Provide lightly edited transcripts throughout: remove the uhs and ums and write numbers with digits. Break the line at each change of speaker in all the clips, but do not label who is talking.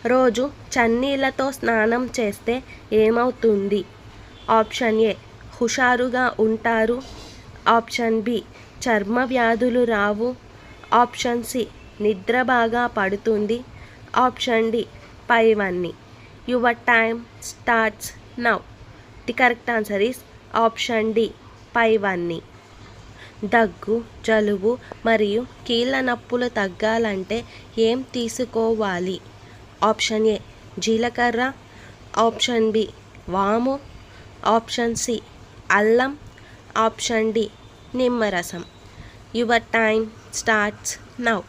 రోజు చన్నీళ్ళతో స్నానం చేస్తే ఏమవుతుంది? ఆప్షన్ ఏ హుషారుగా ఉంటారు. ఆప్షన్ బి చర్మ వ్యాధులు రావు. ఆప్షన్ సి నిద్ర బాగా పడుతుంది. ఆప్షన్ డి పైవన్నీ. Your time starts now. The correct answer is option D పైవన్నీ. దగ్గు, జలుబు మరియు కీళ్ళ నొప్పులు తగ్గాలంటే ఏం తీసుకోవాలి? ఆప్షన్ ఏ జీలకర్ర. ఆప్షన్ బి వాము. ఆప్షన్ సి అల్లం. ఆప్షన్ డి నిమ్మరసం. Your time starts now.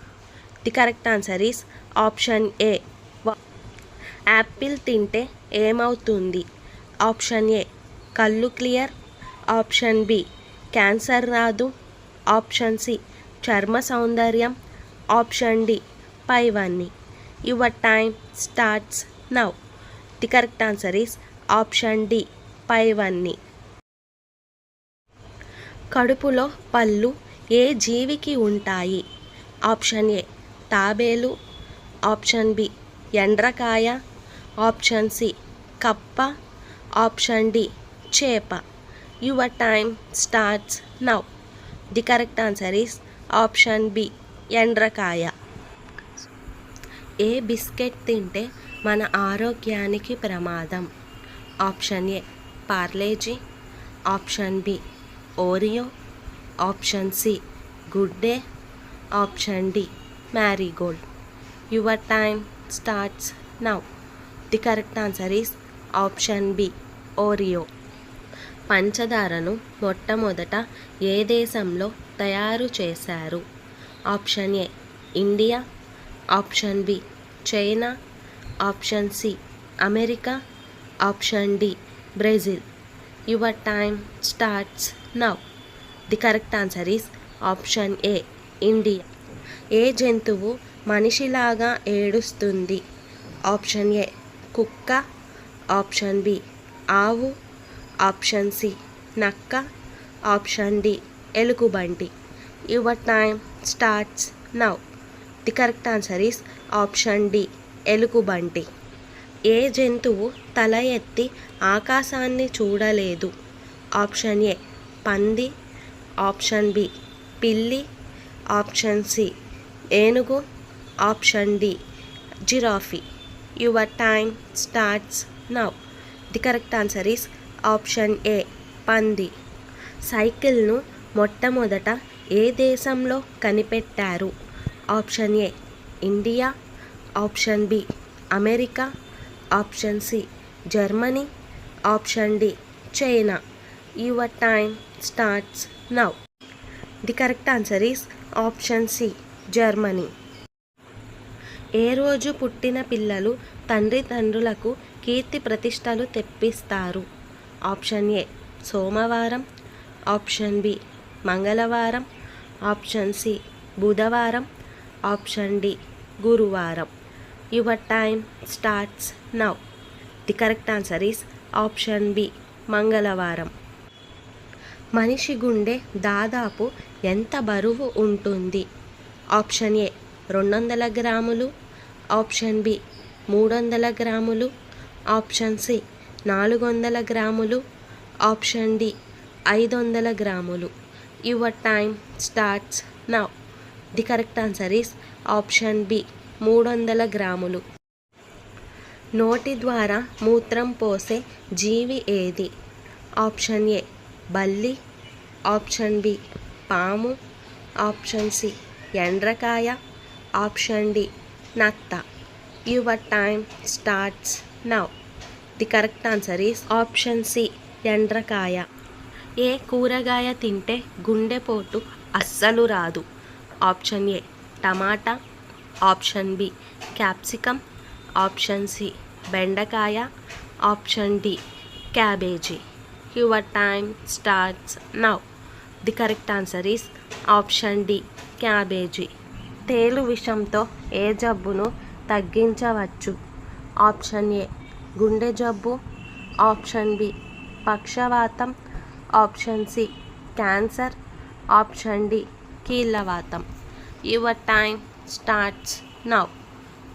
The correct answer is option A apple తింటే ఏమవుతుంది? ఆప్షన్ ఏ కళ్ళు క్లియర్. ఆప్షన్ బి క్యాన్సర్ రాదు. ఆప్షన్ సి చర్మ సౌందర్యం. ఆప్షన్ డి పైవన్నీ. Your time starts now. The correct answer is option D పైవన్నీ. కడుపులో పళ్ళు ఏ జీవికి ఉంటాయి? ఆప్షన్ ఏ తాబేలు. ఆప్షన్ బి ఎండ్రకాయ. ఆప్షన్ సి కప్ప. ఆప్షన్ డి చేప. Your time starts now. The correct answer is option B ఎండ్రకాయ. ఏ బిస్కెట్ తింటే మన ఆరోగ్యానికి ప్రమాదం? Option A Parle G. Option B Oreo. Option C good day. Option D marigold. Your time starts now. The correct answer is option B Oreo. పంచదారను మొట్టమొదట ఏ దేశంలో తయారు చేశారు? Option A India. Option B China. Option C America. Option D Brazil. Your time starts now. The correct answer is option A India. ఏ జంతువు మనిషిలాగా ఏడుస్తుంది? Option A కుక్క. ఆప్షన్ బి ఆవు. ఆప్షన్ సి నక్క. ఆప్షన్ డి ఎలుగుబంటి. Your time starts now. The correct answer is option D ఎలుగుబంటి. ఏ జంతువు తల ఎత్తి ఆకాశాన్ని చూడలేదు? ఆప్షన్ ఏ పంది. ఆప్షన్ బి పిల్లి. ఆప్షన్ సి ఏనుగు. ఆప్షన్ డి జిరాఫీ. Your time starts now. The correct answer is option A పంది. సైకిల్ను మొట్టమొదట ఏ దేశంలో కనిపెట్టారు? Option A India. Option B America. Option C Germany. Option D China. Your time starts now. The correct answer is option C Germany. ఏ రోజు పుట్టిన పిల్లలు తండ్రులకు కీర్తి ప్రతిష్టలు తెప్పిస్తారు? ఆప్షన్ ఏ సోమవారం. ఆప్షన్ బి మంగళవారం. ఆప్షన్ సి బుధవారం. ఆప్షన్ డి గురువారం. Your time starts now. The correct answer is option B మంగళవారం. మనిషి గుండె దాదాపు ఎంత బరువు ఉంటుంది? ఆప్షన్ ఏ 200 గ్రాములు. ఆప్షన్ బి 300 గ్రాములు. ఆప్షన్ సి 400 గ్రాములు. ఆప్షన్ డి 500 గ్రాములు. Your time starts now. The correct answer is option B 300 గ్రాములు. నోటి ద్వారా మూత్రం పోసే జీవి ఏది? ఆప్షన్ ఏ బల్లి. ఆప్షన్ బి పాము. ఆప్షన్ సి ఎండ్రకాయ. ఆప్షన్ డి నత్త. Your time starts now. The correct answer is option C ఎండ్రకాయ. ఏ కూరగాయ తింటే గుండెపోటు అస్సలు రాదు? ఆప్షన్ ఏ టమాటా. Option B capsicum. Option C బెండకాయ. ఆప్షన్ డి క్యాబేజీ. Your time starts now. The correct answer is option D క్యాబేజీ. తేలు విషంతో ఏ జబ్బును తగ్గించవచ్చు? ఆప్షన్ ఏ గుండె జబ్బు. ఆప్షన్ బి పక్షవాతం. Option C cancer. Option D కీళ్ళవాతం. Your time starts now.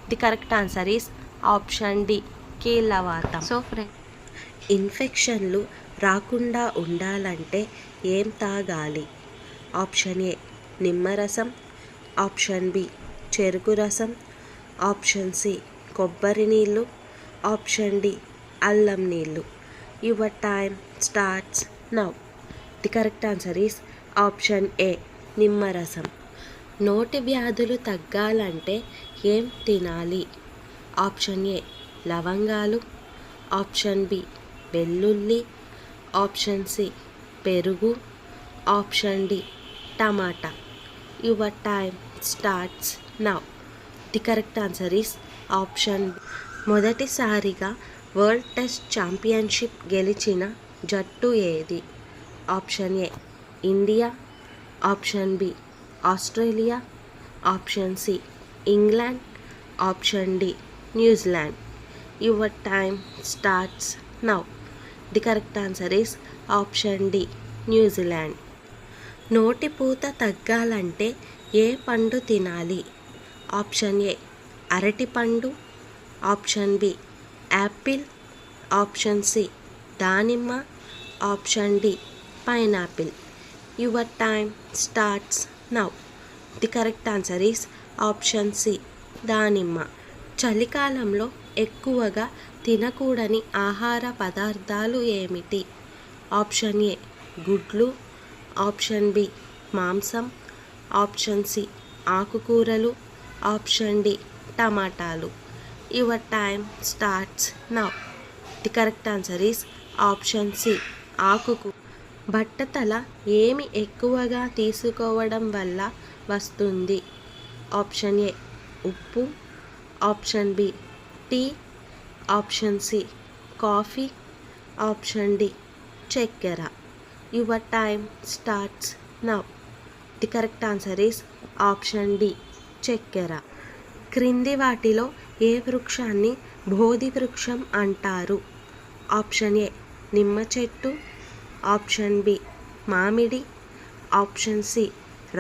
The correct answer is option D కీళ్ళవాతం. సో ఫ్రెండ్, ఇన్ఫెక్షన్లు రాకుండా ఉండాలంటే ఏం తాగాలి? ఆప్షన్ ఏ నిమ్మరసం, ఆప్షన్ బి చెరుకు రసం, ఆప్షన్ సి కొబ్బరి నీళ్ళు, ఆప్షన్ డి అల్లం నీళ్ళు. Your time starts now. The correct answer is option A నిమ్మరసం. నోటి వ్యాధులు తగ్గాలంటే ఏం తినాలి? ఆప్షన్ ఏ లవంగాలు, ఆప్షన్ బి వెల్లుల్లి, ఆప్షన్ సి పెరుగు, ఆప్షన్ డి టమాటా. Your time starts now. The correct answer is option B. మొదటిసారిగా వరల్డ్ టెస్ట్ ఛాంపియన్షిప్ గెలిచిన జట్టు ఏది? Option A India, option B Australia, option C England, option D New Zealand. Your time starts now. The correct answer is option D న్యూజిలాండ్. Zealand పూత తగ్గాలంటే ఏ పండు తినాలి? ఆప్షన్ ఏ అరటిపండు, option B apple, option C దానిమ్మ, option D pineapple. Your time starts now. The correct answer is option C దానిమ్మ. చలికాలంలో ఎక్కువగా తినకూడని ఆహార పదార్థాలు ఏమిటి? ఆప్షన్ ఏ గుడ్లు, ఆప్షన్ బి మాంసం, ఆప్షన్ సి ఆకుకూరలు, ఆప్షన్ డి టమాటాలు. Your time starts now. The correct answer is option C ఆకుకూర. బట్టతల ఏమి ఎక్కువగా తీసుకోవడం వల్ల వస్తుంది? ఆప్షన్ ఏ ఉప్పు, option B tea, option C coffee, option D చక్కెర. Your time starts now. The correct answer is option D చక్కెర. క్రింది వాటిలో ఏ వృక్షాన్ని బోధి వృక్షం అంటారు? ఆప్షన్ ఏ నిమ్మ చెట్టు, ఆప్షన్ బి మామిడి, ఆప్షన్ సి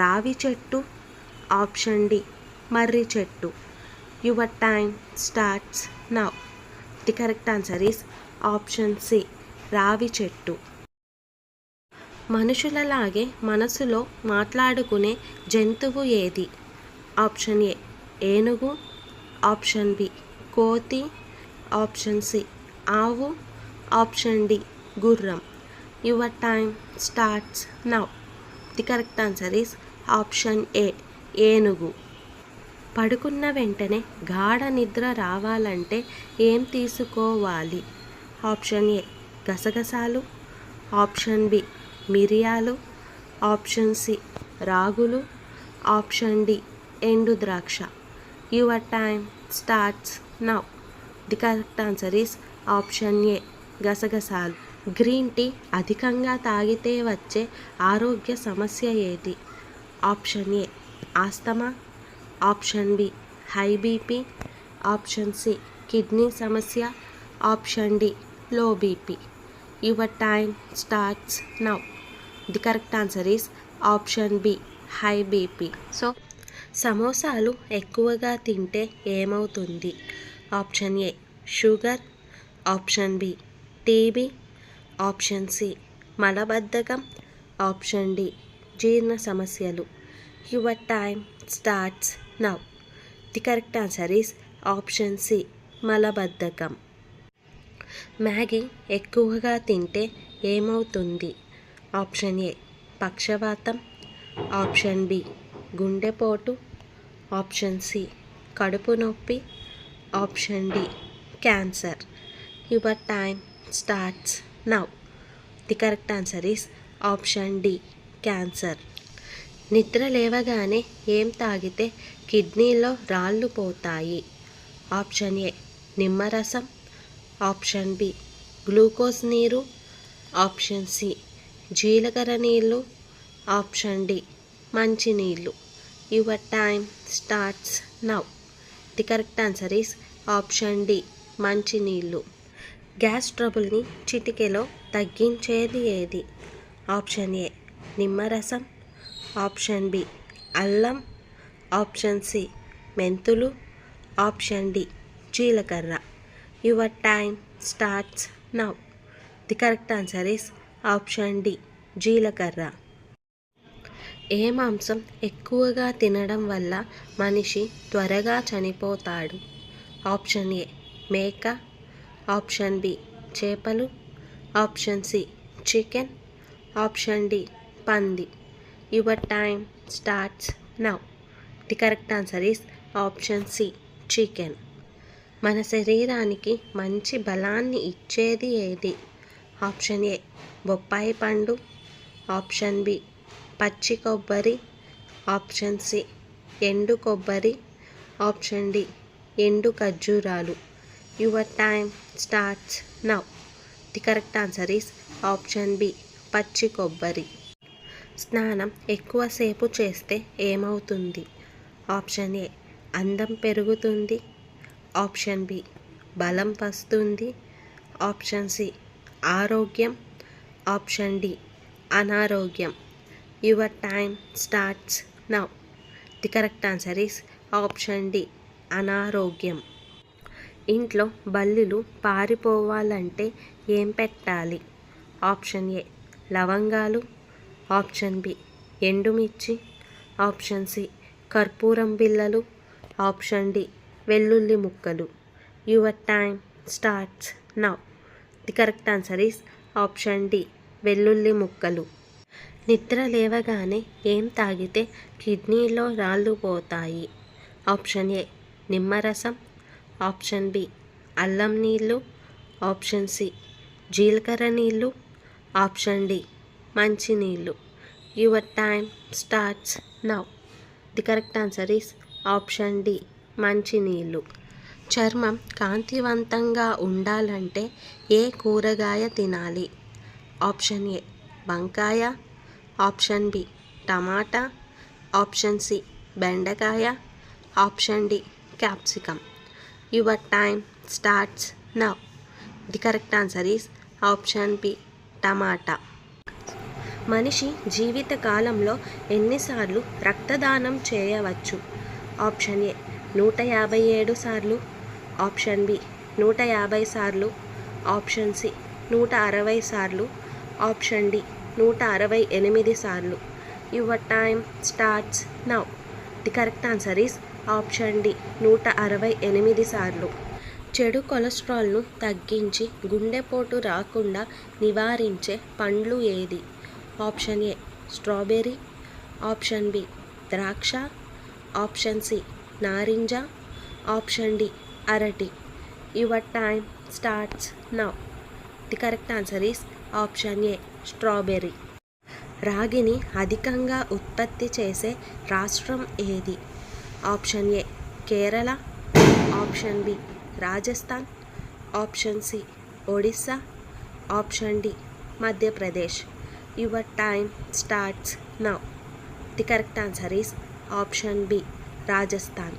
రావి చెట్టు, ఆప్షన్ డి మర్రి చెట్టు. Your time starts now. The correct answer is option C రావి చెట్టు. మనుషులలాగే మనసులో మాట్లాడుకునే జంతువు ఏది? ఆప్షన్ ఏ ఏనుగు, ఆప్షన్ బి కోతి, ఆప్షన్ సి ఆవు, ఆప్షన్ డి గుర్రం. Your time starts now. The correct answer is option ఏ ఏనుగు. పడుకున్న వెంటనే గాఢ నిద్ర రావాలంటే ఏం తీసుకోవాలి? ఆప్షన్ ఏ గసగసాలు, ఆప్షన్ బి మిరియాలు, ఆప్షన్ సి రాగులు, ఆప్షన్ డి ఎండు ద్రాక్ష. Your time starts now. The correct answer is option A గసగసాలు. గ్రీన్ టీ అధికంగా తాగితే వచ్చే ఆరోగ్య సమస్య ఏది? Option A asthma, option B high BP, option C kidney సమస్య, option D low BP. Your time starts now. The correct answer is option B high BP. So సమోసాలు ఎక్కువగా తింటే ఏమవుతుంది? Option A sugar, option B TB, option C మలబద్ధకం, option D జీర్ణ సమస్యలు. Your time starts now. The correct answer is option C మలబద్ధకం. Maggi ఎక్కువగా తింటే ఏమవుతుంది? ఆప్షన్ ఏ పక్షవాతం, ఆప్షన్ బి గుండెపోటు, ఆప్షన్ సి కడుపు నొప్పి, option D cancer. Your time starts now. The correct answer is option D cancer. నిద్ర లేవగానే ఏం తాగితే కిడ్నీలో రాళ్ళు పోతాయి? ఆప్షన్ ఏ నిమ్మరసం, ఆప్షన్ బి గ్లూకోజ్ నీరు, ఆప్షన్ సి జీలకర్ర నీళ్ళు, ఆప్షన్ డి మంచినీళ్ళు. Your time starts now. The correct answer is option D మంచినీళ్ళు. గ్యాస్ ట్రబుల్ని చిటికెలో తగ్గించేది ఏది? ఆప్షన్ ఏ నిమ్మరసం, ఆప్షన్ బి అల్లం, ఆప్షన్ సి మెంతులు, ఆప్షన్ డి జీలకర్ర. Your time starts now. The correct answer is option D జీలకర్ర. ఏ మాంసం ఎక్కువగా తినడం వల్ల మనిషి త్వరగా చనిపోతాడు? ఆప్షన్ ఏ మేక, ఆప్షన్ బి చేపలు, option C chicken, option D పంది. Your time starts now. The correct answer is option C chicken. మన శరీరానికి మంచి బలాన్ని ఇచ్చేది ఏది? ఆప్షన్ ఏ బొప్పాయి పండు, ఆప్షన్ బి పచ్చి కొబ్బరి, ఆప్షన్ సి ఎండు కొబ్బరి, ఆప్షన్ డి ఎండు ఖర్జూరాలు. Your time starts now. The correct answer is option B పచ్చి కొబ్బరి. స్నానం ఎక్కువసేపు చేస్తే ఏమవుతుంది? ఆప్షన్ ఏ అందం పెరుగుతుంది, ఆప్షన్ బి బలం వస్తుంది, ఆప్షన్ సి ఆరోగ్యం, ఆప్షన్ డి అనారోగ్యం. Your time starts now. The correct answer is option D అనారోగ్యం. ఇంట్లో బల్లులు పారిపోవాలంటే ఏం పెట్టాలి? ఆప్షన్ ఏ లవంగాలు, ఆప్షన్ బి ఎండుమిర్చి, ఆప్షన్ సి కర్పూరం బిళ్ళలు, ఆప్షన్ డి వెల్లుల్లి ముక్కలు. Your time starts now. The correct answer is option D వెల్లుల్లి ముక్కలు. నిద్ర లేవగానే ఏం తాగితే కిడ్నీలో రాళ్ళు పోతాయి? ఆప్షన్ ఏ నిమ్మరసం, ఆప్షన్ బి అల్లం నీళ్ళు, ఆప్షన్ సి జీలకర్ర నీళ్ళు, ఆప్షన్ డి మంచినీళ్ళు. Your time starts now. The correct answer is option D మంచినీళ్ళు. చర్మం కాంతివంతంగా ఉండాలంటే ఏ కూరగాయ తినాలి? ఆప్షన్ ఏ వంకాయ, ఆప్షన్ బి టమాటా, ఆప్షన్ సి బెండకాయ, option D capsicum. Your time starts now. The correct answer is option B టమాటా. మనిషి జీవిత కాలంలో ఎన్నిసార్లు రక్తదానం చేయవచ్చు? ఆప్షన్ ఏ 157 సార్లు, ఆప్షన్ బి 150 సార్లు, ఆప్షన్ సి 160 సార్లు, ఆప్షన్ డి 168 సార్లు. Your time starts now. The correct answer is option D 168 సార్లు. చెడు కొలెస్ట్రాల్ను తగ్గించి గుండెపోటు రాకుండా నివారించే పండ్లు ఏది? Option A strawberry, option B ద్రాక్ష, ఆప్షన్ సి నారింజ, ఆప్షన్ డి అరటి. Your time starts now. The correct answer is option A strawberry. రాగిని అధికంగా ఉత్పత్తి చేసే రాష్ట్రం ఏది? Option A Kerala, option B Rajasthan, option C Odisha, option D Madhya Pradesh. Your time starts now. The correct answer is option B Rajasthan.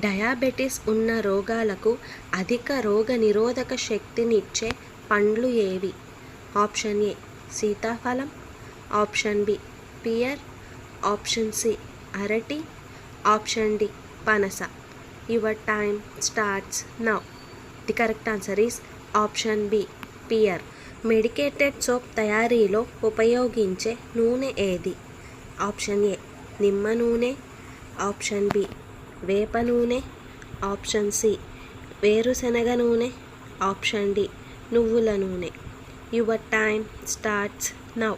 Diabetes ఉన్న రోగాలకు అధిక రోగనిరోధక శక్తినిచ్చే పండ్లు ఏవి? ఆప్షన్ ఏ సీతాఫలం, option B pear, option C అరటి, ఆప్షన్ డి పనస. Your time starts now. The correct answer is option B pear. Medicated soap తయారీలో ఉపయోగించే నూనె ఏది? ఆప్షన్ ఏ నిమ్మ నూనె, ఆప్షన్ బి వేప నూనె, ఆప్షన్ సి వేరుశనగ నూనె, ఆప్షన్ డి నువ్వుల నూనె. Your time starts now.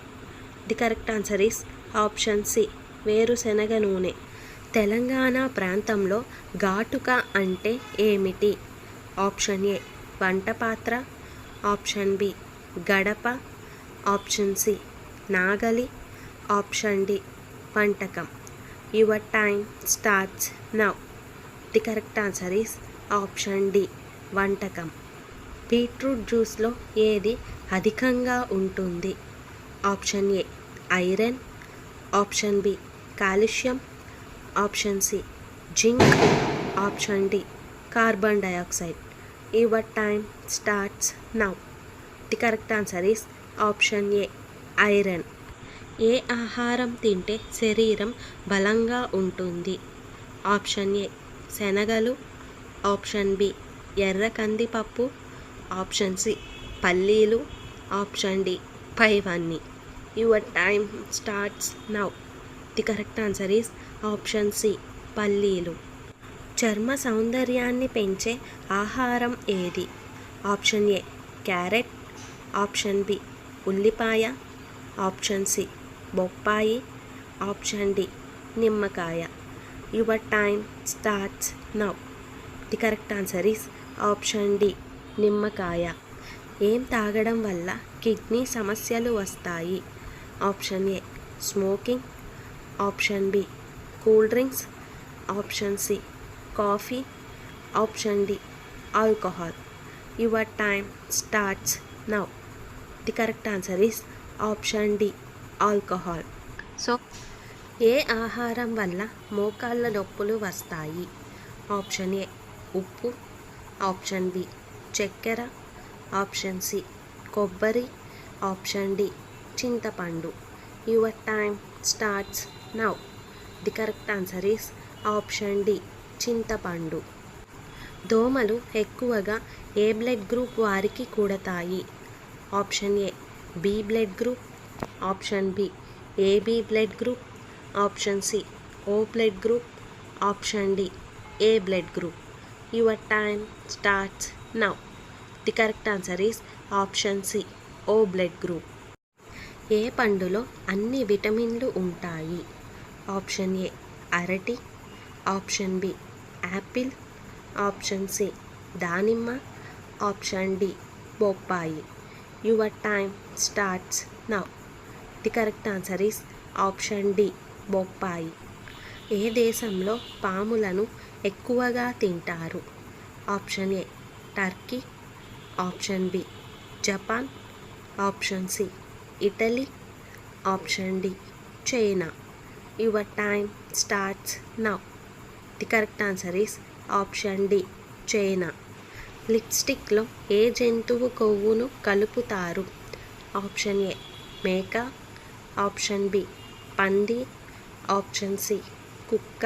The correct answer is option C వేరుశనగ నూనె. తెలంగాణ ప్రాంతంలో ఘాటుక అంటే ఏమిటి? ఆప్షన్ ఏ వంటపాత్ర, ఆప్షన్ బి గడప, ఆప్షన్ సి నాగలి, ఆప్షన్ డి వంటకం. Your time starts now. The correct answer is option D వంటకం. బీట్రూట్ జ్యూస్లో ఏది అధికంగా ఉంటుంది? Option A iron, option B calcium, option C zinc, option D carbon dioxide. Your time starts now. The correct answer is option A iron. ఏ ఆహారం తింటే శరీరం బలంగా ఉంటుంది? ఆప్షన్ ఏ శనగలు, ఆప్షన్ బి ఎర్ర కందిపప్పు, ఆప్షన్ సి పల్లీలు, ఆప్షన్ డి పైవన్నీ. Your time starts now. The correct answer is option C పల్లీలు. చర్మ సౌందర్యాన్ని పెంచే ఆహారం ఏది? Option A carrot, option B ఉల్లిపాయ, ఆప్షన్ సి బొప్పాయి, ఆప్షన్ డి నిమ్మకాయ. Your time starts now. The correct answer is option D నిమ్మకాయ. ఏం తాగడం వల్ల కిడ్నీ సమస్యలు వస్తాయి? Option A smoking, option B cool drinks, option C coffee, option D alcohol. Your time starts now. The correct answer is option D alcohol. So ఏ ఆహారం వల్ల మోకాళ్ళ నొప్పులు వస్తాయి? ఆప్షన్ ఏ ఉప్పు, ఆప్షన్ బి చక్కెర, ఆప్షన్ సి కొబ్బరి, option D చింతపండు. Your time starts now. The correct answer is option D చింతపండు. దోమలు ఎక్కువగా ఏ బ్లడ్ గ్రూప్ వారికి కుడతాయి? Option A B blood group, option B AB blood group, option C O blood group, option D A blood group. Your time starts now. The correct answer is option C O blood group. ఏ పండులో అన్ని విటమిన్లు ఉంటాయి? Option A అరటి, option B apple, option C దానిమ్మ, option D బొప్పాయి. Your time starts now. The correct answer is option D బొప్పాయి. ఏ దేశంలో పాములను ఎక్కువగా తింటారు? Option A Turkey, option B Japan, option C Italy, option D China. Your time starts now. The correct answer is option D China. లిప్స్టిక్లో ఏ జంతువు కొవ్వును కలుపుతారు? ఆప్షన్ ఏ మేక, ఆప్షన్ బి పంది, ఆప్షన్ సి కుక్క,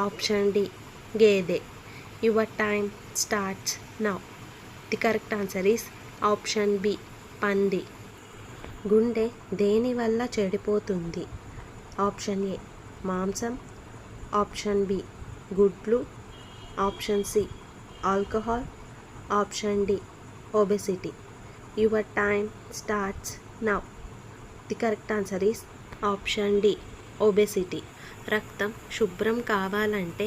ఆప్షన్ డి గేదె. Your time starts now. The correct answer is option B పంది. గుండె దేని వల్ల చెడిపోతుంది? ఆప్షన్ ఏ మాంసం, ఆప్షన్ బి గుడ్లు, option C alcohol, option D obesity. Your time starts now. The correct answer is option D obesity. రక్తం శుభ్రం కావాలంటే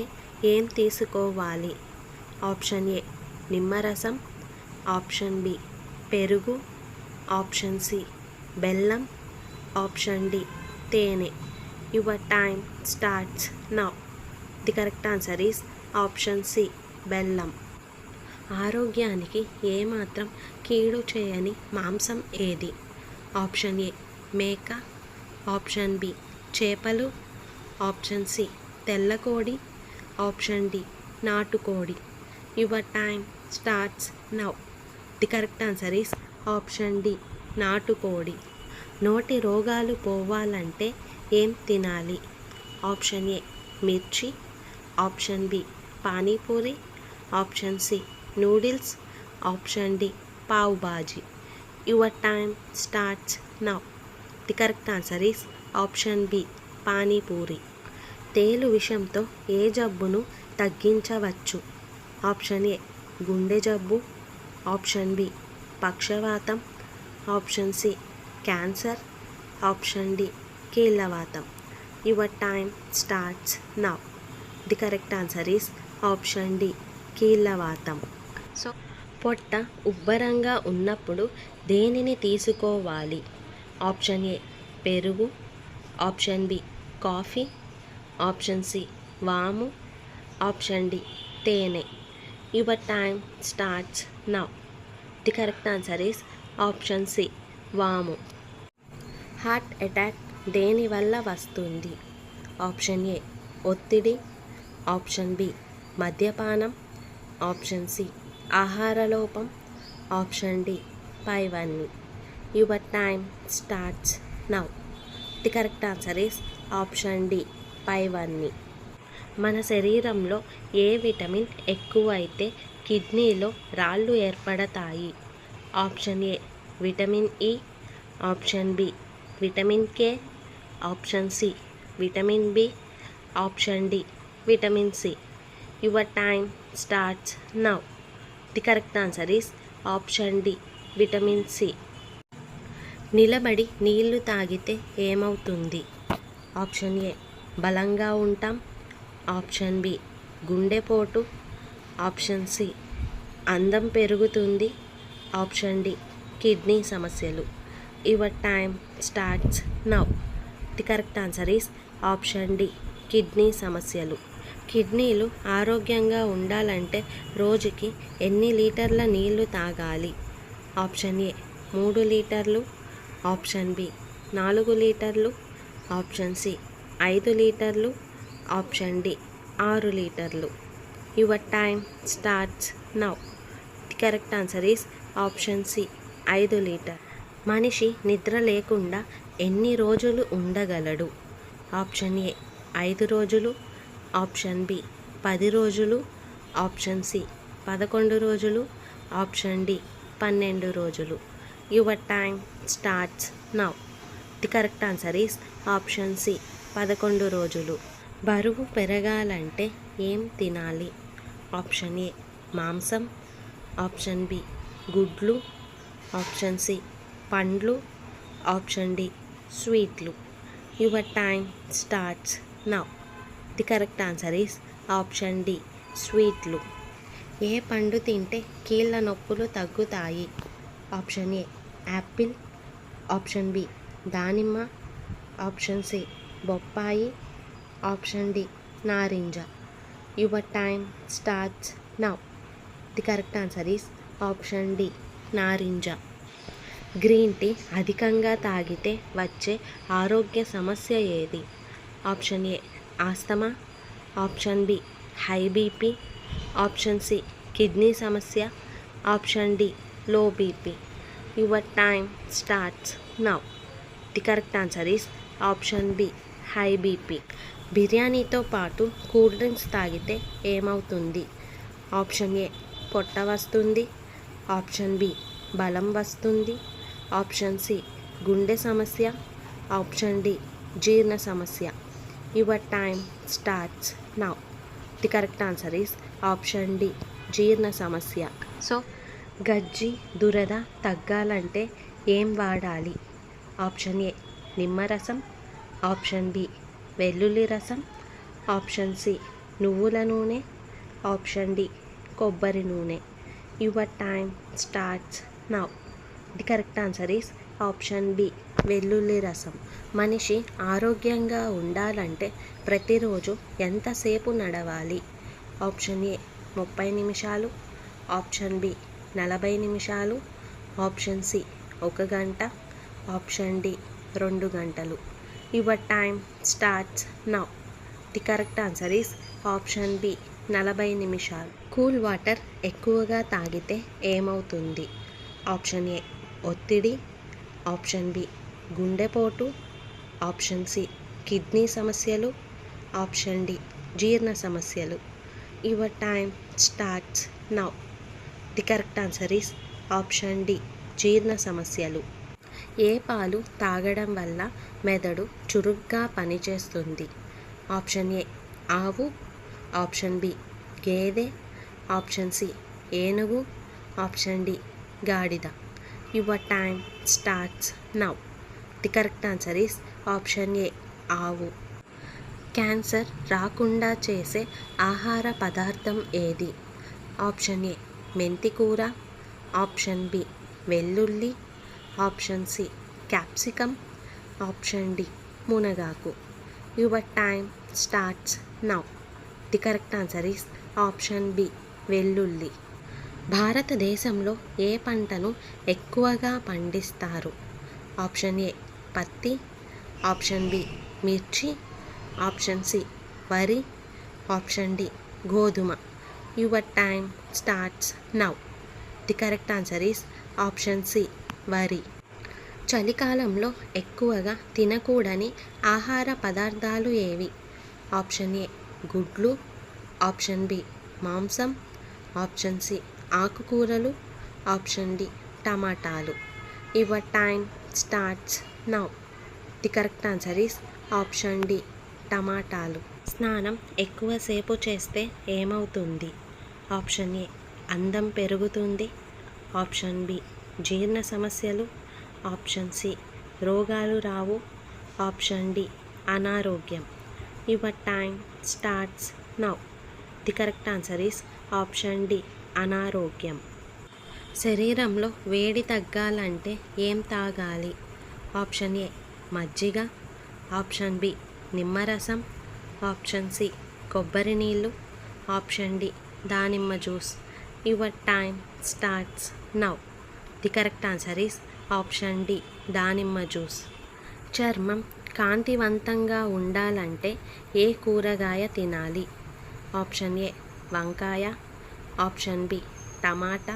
ఏం తీసుకోవాలి? ఆప్షన్ ఏ నిమ్మరసం, ఆప్షన్ బి పెరుగు, ఆప్షన్ సి బెల్లం, ఆప్షన్ డి తేనె. Your time starts now. The correct answer is option C బెల్లం. ఆరోగ్యానికి ఏమాత్రం కీడు చేయని మాంసం ఏది? ఆప్షన్ ఏ మేక, ఆప్షన్ బి చేపలు, ఆప్షన్ సి తెల్లకోడి, ఆప్షన్ డి నాటుకోడి. Your time starts now. The correct answer is option D నాటుకోడి. నోటి రోగాలు పోవాలంటే ఏం తినాలి? ఆప్షన్ ఏ మిర్చి, option B panipuri, option C noodles, option D pav bhaji. Your time starts now. The correct answer is option B panipuri. తేలు విషంతో ఏ జబ్బును తగ్గించవచ్చు? ఆప్షన్ ఏ గుండె జబ్బు, ఆప్షన్ బి పక్షవాతం, option C cancer, option D కీళ్ళవాతం. Your time starts now. The correct answer is option D కీళ్ళవాతం. So పొట్ట ఉబ్బరంగా ఉన్నప్పుడు దేనిని తీసుకోవాలి? ఆప్షన్ ఏ పెరుగు, option B coffee, option C వాము, ఆప్షన్ డి తేనె. Your time starts now. The correct answer is option C వాము. హార్ట్ అటాక్ దేని వల్ల వస్తుంది? ఆప్షన్ ఏ ఒత్తిడి, ఆప్షన్ బి మద్యపానం, ఆప్షన్ సి ఆహార లోపం, ఆప్షన్ డి పైవన్నీ. Your time starts now. The correct answer is option D పైవన్నీ. మన శరీరంలో ఏ విటమిన్ ఎక్కువ అయితే కిడ్నీలో రాళ్ళు ఏర్పడతాయి? Option A vitamin E, option B vitamin K, option C vitamin B, option D vitamin C. Your time starts now. The correct answer is option D vitamin C. నిలబడి నీళ్లు తాగితే ఏమవుతుంది? ఆప్షన్ ఏ బలంగా ఉంటాం, ఆప్షన్ బి గుండెపోటు, option C అందం పెరుగుతుంది, option D kidney సమస్యలు. Your time starts now. The correct answer is option D kidney సమస్యలు. కిడ్నీలు ఆరోగ్యంగా ఉండాలంటే రోజుకి ఎన్ని లీటర్ల నీళ్లు తాగాలి? ఆప్షన్ ఏ 3 లీటర్లు, ఆప్షన్ బి 4 లీటర్లు, ఆప్షన్ సి 5 లీటర్లు, ఆప్షన్ డి 6 లీటర్లు. Your time starts now. The correct answer is option C 5 litre. మనిషి నిద్ర లేకుండా ఎన్ని రోజులు ఉండగలడు? ఆప్షన్ ఏ 5 రోజులు, ఆప్షన్ బి 10 రోజులు, ఆప్షన్ సి 11 రోజులు, ఆప్షన్ డి 12 రోజులు. Your time starts now. The correct answer is option C 11 రోజులు. బరువు పెరగాలంటే ఏం తినాలి? ఆప్షన్ ఏ మాంసం, ఆప్షన్ బి గుడ్లు, ఆప్షన్ సి పండ్లు, ఆప్షన్ డి స్వీట్లు. Your time starts now. The correct answer is option D స్వీట్లు. ఏ పండు తింటే కీళ్ళ నొప్పులు తగ్గుతాయి? Option A apple, option B దానిమ్మ, ఆప్షన్ సి బొప్పాయి, ఆప్షన్ డి నారింజ. Your time starts now. The correct answer is option D నారింజ. గ్రీన్ టీ అధికంగా తాగితే వచ్చే ఆరోగ్య సమస్య ఏది? Option A asthma, option B high BP, option C kidney సమస్య, option D low BP. Your time starts now. The correct answer is option B high BP. బిర్యానీతో పాటు కూల్ డ్రింక్స్ తాగితే ఏమవుతుంది? ఆప్షన్ ఏ పొట్ట వస్తుంది, ఆప్షన్ బి బలం వస్తుంది, option C గుండె సమస్య, ఆప్షన్ డి జీర్ణ సమస్య. Your time starts now. The correct answer is option D జీర్ణ సమస్య. సో గజ్జి దురద తగ్గాలంటే ఏం వాడాలి? ఆప్షన్ ఏ నిమ్మరసం, ఆప్షన్ బి వెల్లుల్లి రసం, ఆప్షన్ సి నువ్వుల నూనె, ఆప్షన్ డి కొబ్బరి నూనె. Your time starts now. The correct answer is option B వెల్లుల్లి రసం. మనిషి ఆరోగ్యంగా ఉండాలంటే ప్రతిరోజు ఎంతసేపు నడవాలి? ఆప్షన్ ఏ 30 నిమిషాలు, ఆప్షన్ బి 40 నిమిషాలు, ఆప్షన్ సి 1 గంట, ఆప్షన్ డి 2 గంటలు. Your time starts now. The correct answer is option B 40 నిమిషాలు. కూల్ వాటర్ ఎక్కువగా తాగితే ఏమవుతుంది? ఆప్షన్ ఏ ఒత్తిడి, ఆప్షన్ బి గుండెపోటు, ఆప్షన్ సి కిడ్నీ సమస్యలు, ఆప్షన్ డి జీర్ణ సమస్యలు. Your time starts now. The correct answer is option D జీర్ణ సమస్యలు. ఏ పాలు తాగడం వల్ల మెదడు చురుగ్గా పనిచేస్తుంది? ఆప్షన్ ఏ ఆవు, ఆప్షన్ బి గేదె, ఆప్షన్ సి ఏనుగు, ఆప్షన్ డి గాడిద. Your time starts now. The correct answer is option A ఆవు. క్యాన్సర్ రాకుండా చేసే ఆహార పదార్థం ఏది? ఆప్షన్ ఏ మెంతికూర, ఆప్షన్ బి వెల్లుల్లి, option C capsicum, option D మునగాకు. Your time starts now. The correct answer is option B వెల్లుల్లి. భారతదేశంలో ఏ పంటను ఎక్కువగా పండిస్తారు? ఆప్షన్ ఏ పత్తి, ఆప్షన్ బి మిర్చి, ఆప్షన్ సి వరి, ఆప్షన్ డి గోధుమ. Your time starts now. The correct answer is option C వరి. చలికాలంలో ఎక్కువగా తినకూడని ఆహార పదార్థాలు ఏవి? ఆప్షన్ ఏ గుడ్లు, ఆప్షన్ బి మాంసం, ఆప్షన్ సి ఆకుకూరలు, ఆప్షన్ డి టమాటాలు. Your time starts now. The correct answer is option D టమాటాలు. స్నానం ఎక్కువసేపు చేస్తే ఏమవుతుంది? ఆప్షన్ ఏ అందం పెరుగుతుంది, ఆప్షన్ బి జీర్ణ సమస్యలు, ఆప్షన్ సి రోగాలు రావు, ఆప్షన్ డి అనారోగ్యం. Your time starts now. The correct answer is option D అనారోగ్యం. శరీరంలో వేడి తగ్గాలంటే ఏం తాగాలి? ఆప్షన్ ఏ మజ్జిగ, ఆప్షన్ బి నిమ్మరసం, ఆప్షన్ సి కొబ్బరి నీళ్ళు, ఆప్షన్ డి దానిమ్మ juice. Your time starts now. The correct answer is option D దానిమ్మ జ్యూస్. చర్మం కాంతివంతంగా ఉండాలంటే ఏ కూరగాయ తినాలి? ఆప్షన్ ఏ వంకాయ, ఆప్షన్ బి టమాటా,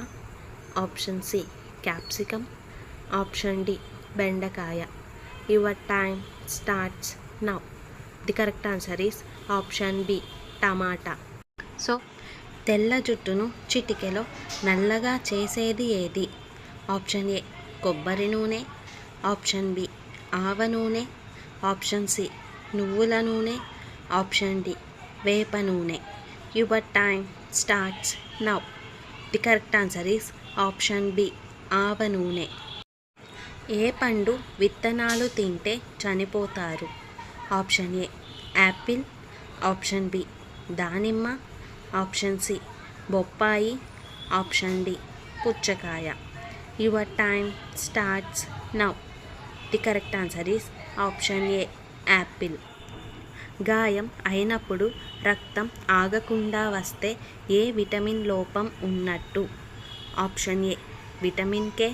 option C capsicum, option D బెండకాయ. Your time starts now. The correct answer is option B టమాటా. సో తెల్ల జుట్టును చిటికెలో నల్లగా చేసేది ఏది? ఆప్షన్ ఏ కొబ్బరి నూనె, ఆప్షన్ బి ఆవ నూనె, ఆప్షన్ సి నువ్వుల నూనె, ఆప్షన్ డి వేప నూనె. Your time starts now. The correct answer is option B ఆవ నూనె. ఏ పండు విత్తనాలు తింటే చనిపోతారు? Option A apple, option B దానిమ్మ, ఆప్షన్ సి బొప్పాయి, ఆప్షన్ డి పుచ్చకాయ. Your time starts now. The correct answer is option A apple. గాయం అయినప్పుడు రక్తం ఆగకుండా వస్తే ఏ విటమిన్ లోపం ఉన్నట్టు? Option A vitamin K,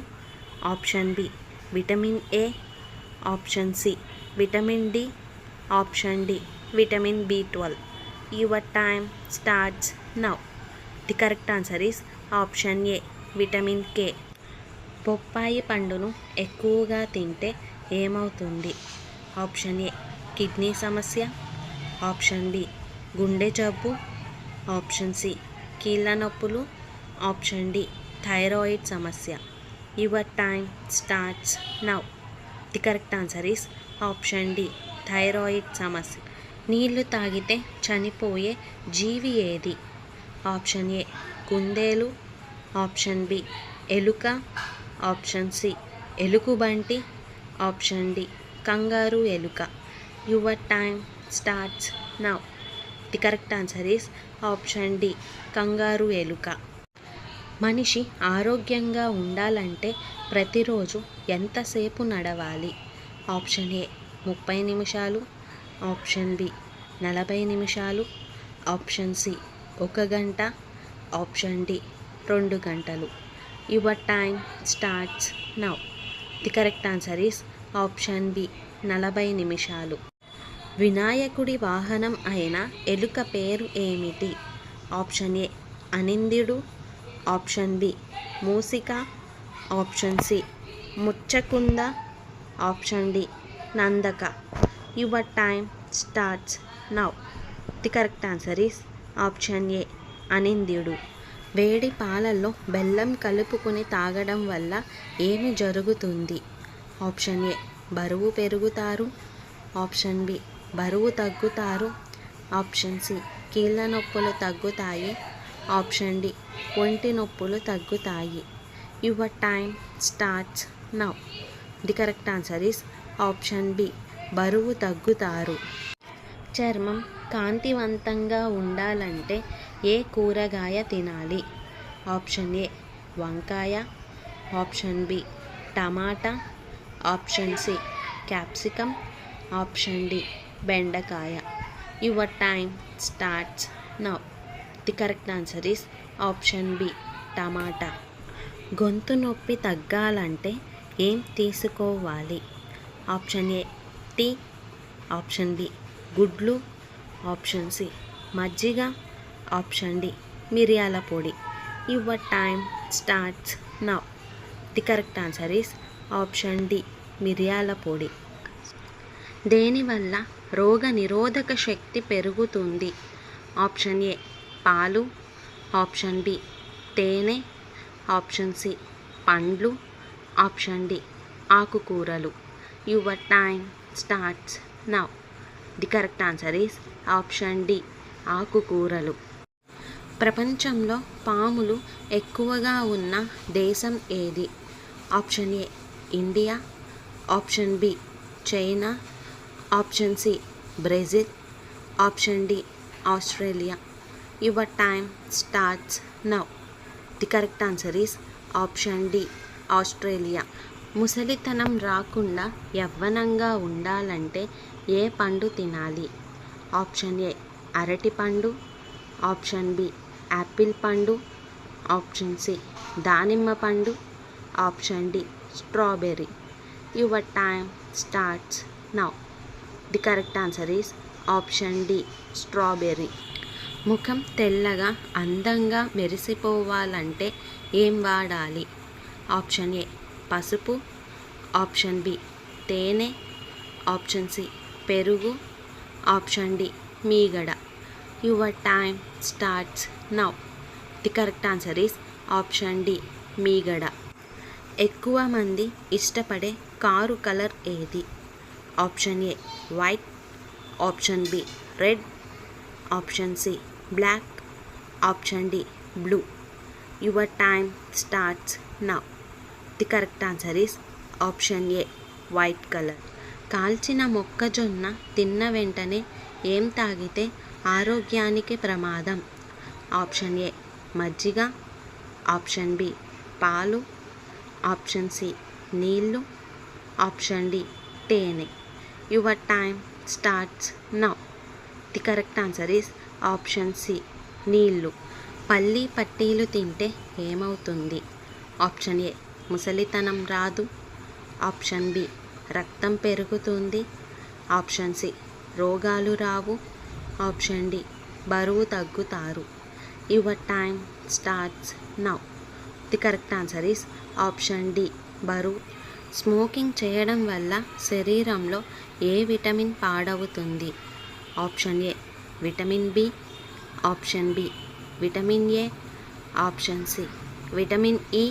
option B vitamin A, option C vitamin D, option D vitamin B12. Your time starts now. The correct answer is option A vitamin K. బొప్పాయి పండును ఎక్కువగా తింటే ఏమవుతుంది? ఆప్షన్ ఏ కిడ్నీ సమస్య, option B గుండె జబ్బు, option C కీళ్ళ నొప్పులు, ఆప్షన్ డి థైరాయిడ్ సమస్య. Your time starts now. The correct answer is option D thyroid సమస్య. నీళ్లు తాగితే చనిపోయే జీవి ఏది? ఆప్షన్ ఏ కుందేలు, ఆప్షన్ బి ఎలుక, ఆప్షన్ సి ఎలుగుబంటి, ఆప్షన్ డి కంగారు ఎలుక. Your time starts now. The correct answer is option D kangaroo ఎలుక. మనిషి ఆరోగ్యంగా ఉండాలంటే ప్రతిరోజు ఎంతసేపు నడవాలి? ఆప్షన్ ఏ 30 నిమిషాలు, ఆప్షన్ బి 40 నిమిషాలు, ఆప్షన్ సి 1 గంట, ఆప్షన్ డి 2 గంటలు. Your time starts now. The correct answer is option B 40 నిమిషాలు. వినాయకుడి వాహనం అయిన ఎలుక పేరు ఏమిటి? ఆప్షన్ ఏ అనింద్యుడు, option B Mushika, option C Muchukunda, option D Nandaka. Your time starts now. The correct answer is option A అనింద్యుడు. వేడి పాలల్లో బెల్లం కలుపుకొని తాగడం వల్ల ఏమి జరుగుతుంది? ఆప్షన్ ఏ బరువు పెరుగుతారు, ఆప్షన్ బి బరువు తగ్గుతారు, ఆప్షన్ సి కీళ్ళ నొప్పులు తగ్గుతాయి, ఆప్షన్ డి ఒంటి నొప్పులు తగ్గుతాయి. Your time starts now. The correct answer is option B బరువు తగ్గుతారు. చర్మం కాంతివంతంగా ఉండాలంటే ఏ కూరగాయ తినాలి? ఆప్షన్ ఏ వంకాయ, ఆప్షన్ బి టమాటా, option C capsicum, option D బెండకాయ. Your time starts now. The correct answer is option B టమాటా. గొంతు నొప్పి తగ్గాలంటే ఏం తీసుకోవాలి? Option A tea, option B గుడ్లు, ఆప్షన్ సి మజ్జిగ, ఆప్షన్ డి మిరియాల పొడి. Your time starts now. The correct answer is option D మిరియాల పొడి. దేనివల్ల రోగ నిరోధక శక్తి పెరుగుతుంది? ఆప్షన్ ఏ పాలు, ఆప్షన్ బి తేనె, ఆప్షన్ సి పండ్లు, ఆప్షన్ డి ఆకుకూరలు. Your time starts now. The correct answer is option D ఆకుకూరలు. ప్రపంచంలో పాములు ఎక్కువగా ఉన్న దేశం ఏది? Option A India, option B China, option C Brazil, option D Australia. Your time starts now. The correct answer is option D Australia. ముసలితనం రాకుండా యవ్వనంగా ఉండాలంటే ఏ పండు తినాలి? ఆప్షన్ ఏ అరటిపండు, ఆప్షన్ బి యాపిల్ పండు, ఆప్షన్ సి దానిమ్మ పండు, option D strawberry. Your time starts now. The correct answer is option D strawberry. ముఖం తెల్లగా అందంగా మెరిసిపోవాలంటే ఏం వాడాలి? ఆప్షన్ ఏ పసుపు, ఆప్షన్ బి తేనె, ఆప్షన్ సి పెరుగు, ఆప్షన్ డి మీగడ. Your time starts now. The correct answer is option D మీగడ. ఎక్కువ మంది ఇష్టపడే కారు కలర్ ఏది? Option A white, option B red, option C black, option D blue. Your time starts now. The correct answer is option A white colour. కాల్చిన మొక్కజొన్న తిన్న వెంటనే ఏం తాగితే ఆరోగ్యానికి ప్రమాదం? ఆప్షన్ ఏ మజ్జిగ, ఆప్షన్ బి పాలు, ఆప్షన్ సి నీళ్ళు, ఆప్షన్ డి తేనె. Your time starts now. The correct answer is option C నీళ్ళు. పల్లి పట్టీలు తింటే ఏమవుతుంది? ఆప్షన్ ఏ ముసలితనం రాదు, ఆప్షన్ బి రక్తం పెరుగుతుంది, ఆప్షన్ సి రోగాలు రావు, ఆప్షన్ డి బరువు తగ్గుతారు. Your time starts now. The correct answer is option D బరువు. స్మోకింగ్ చేయడం వల్ల శరీరంలో ఏ విటమిన్ పాడవుతుంది? Option A vitamin B, option B vitamin A, option C vitamin E,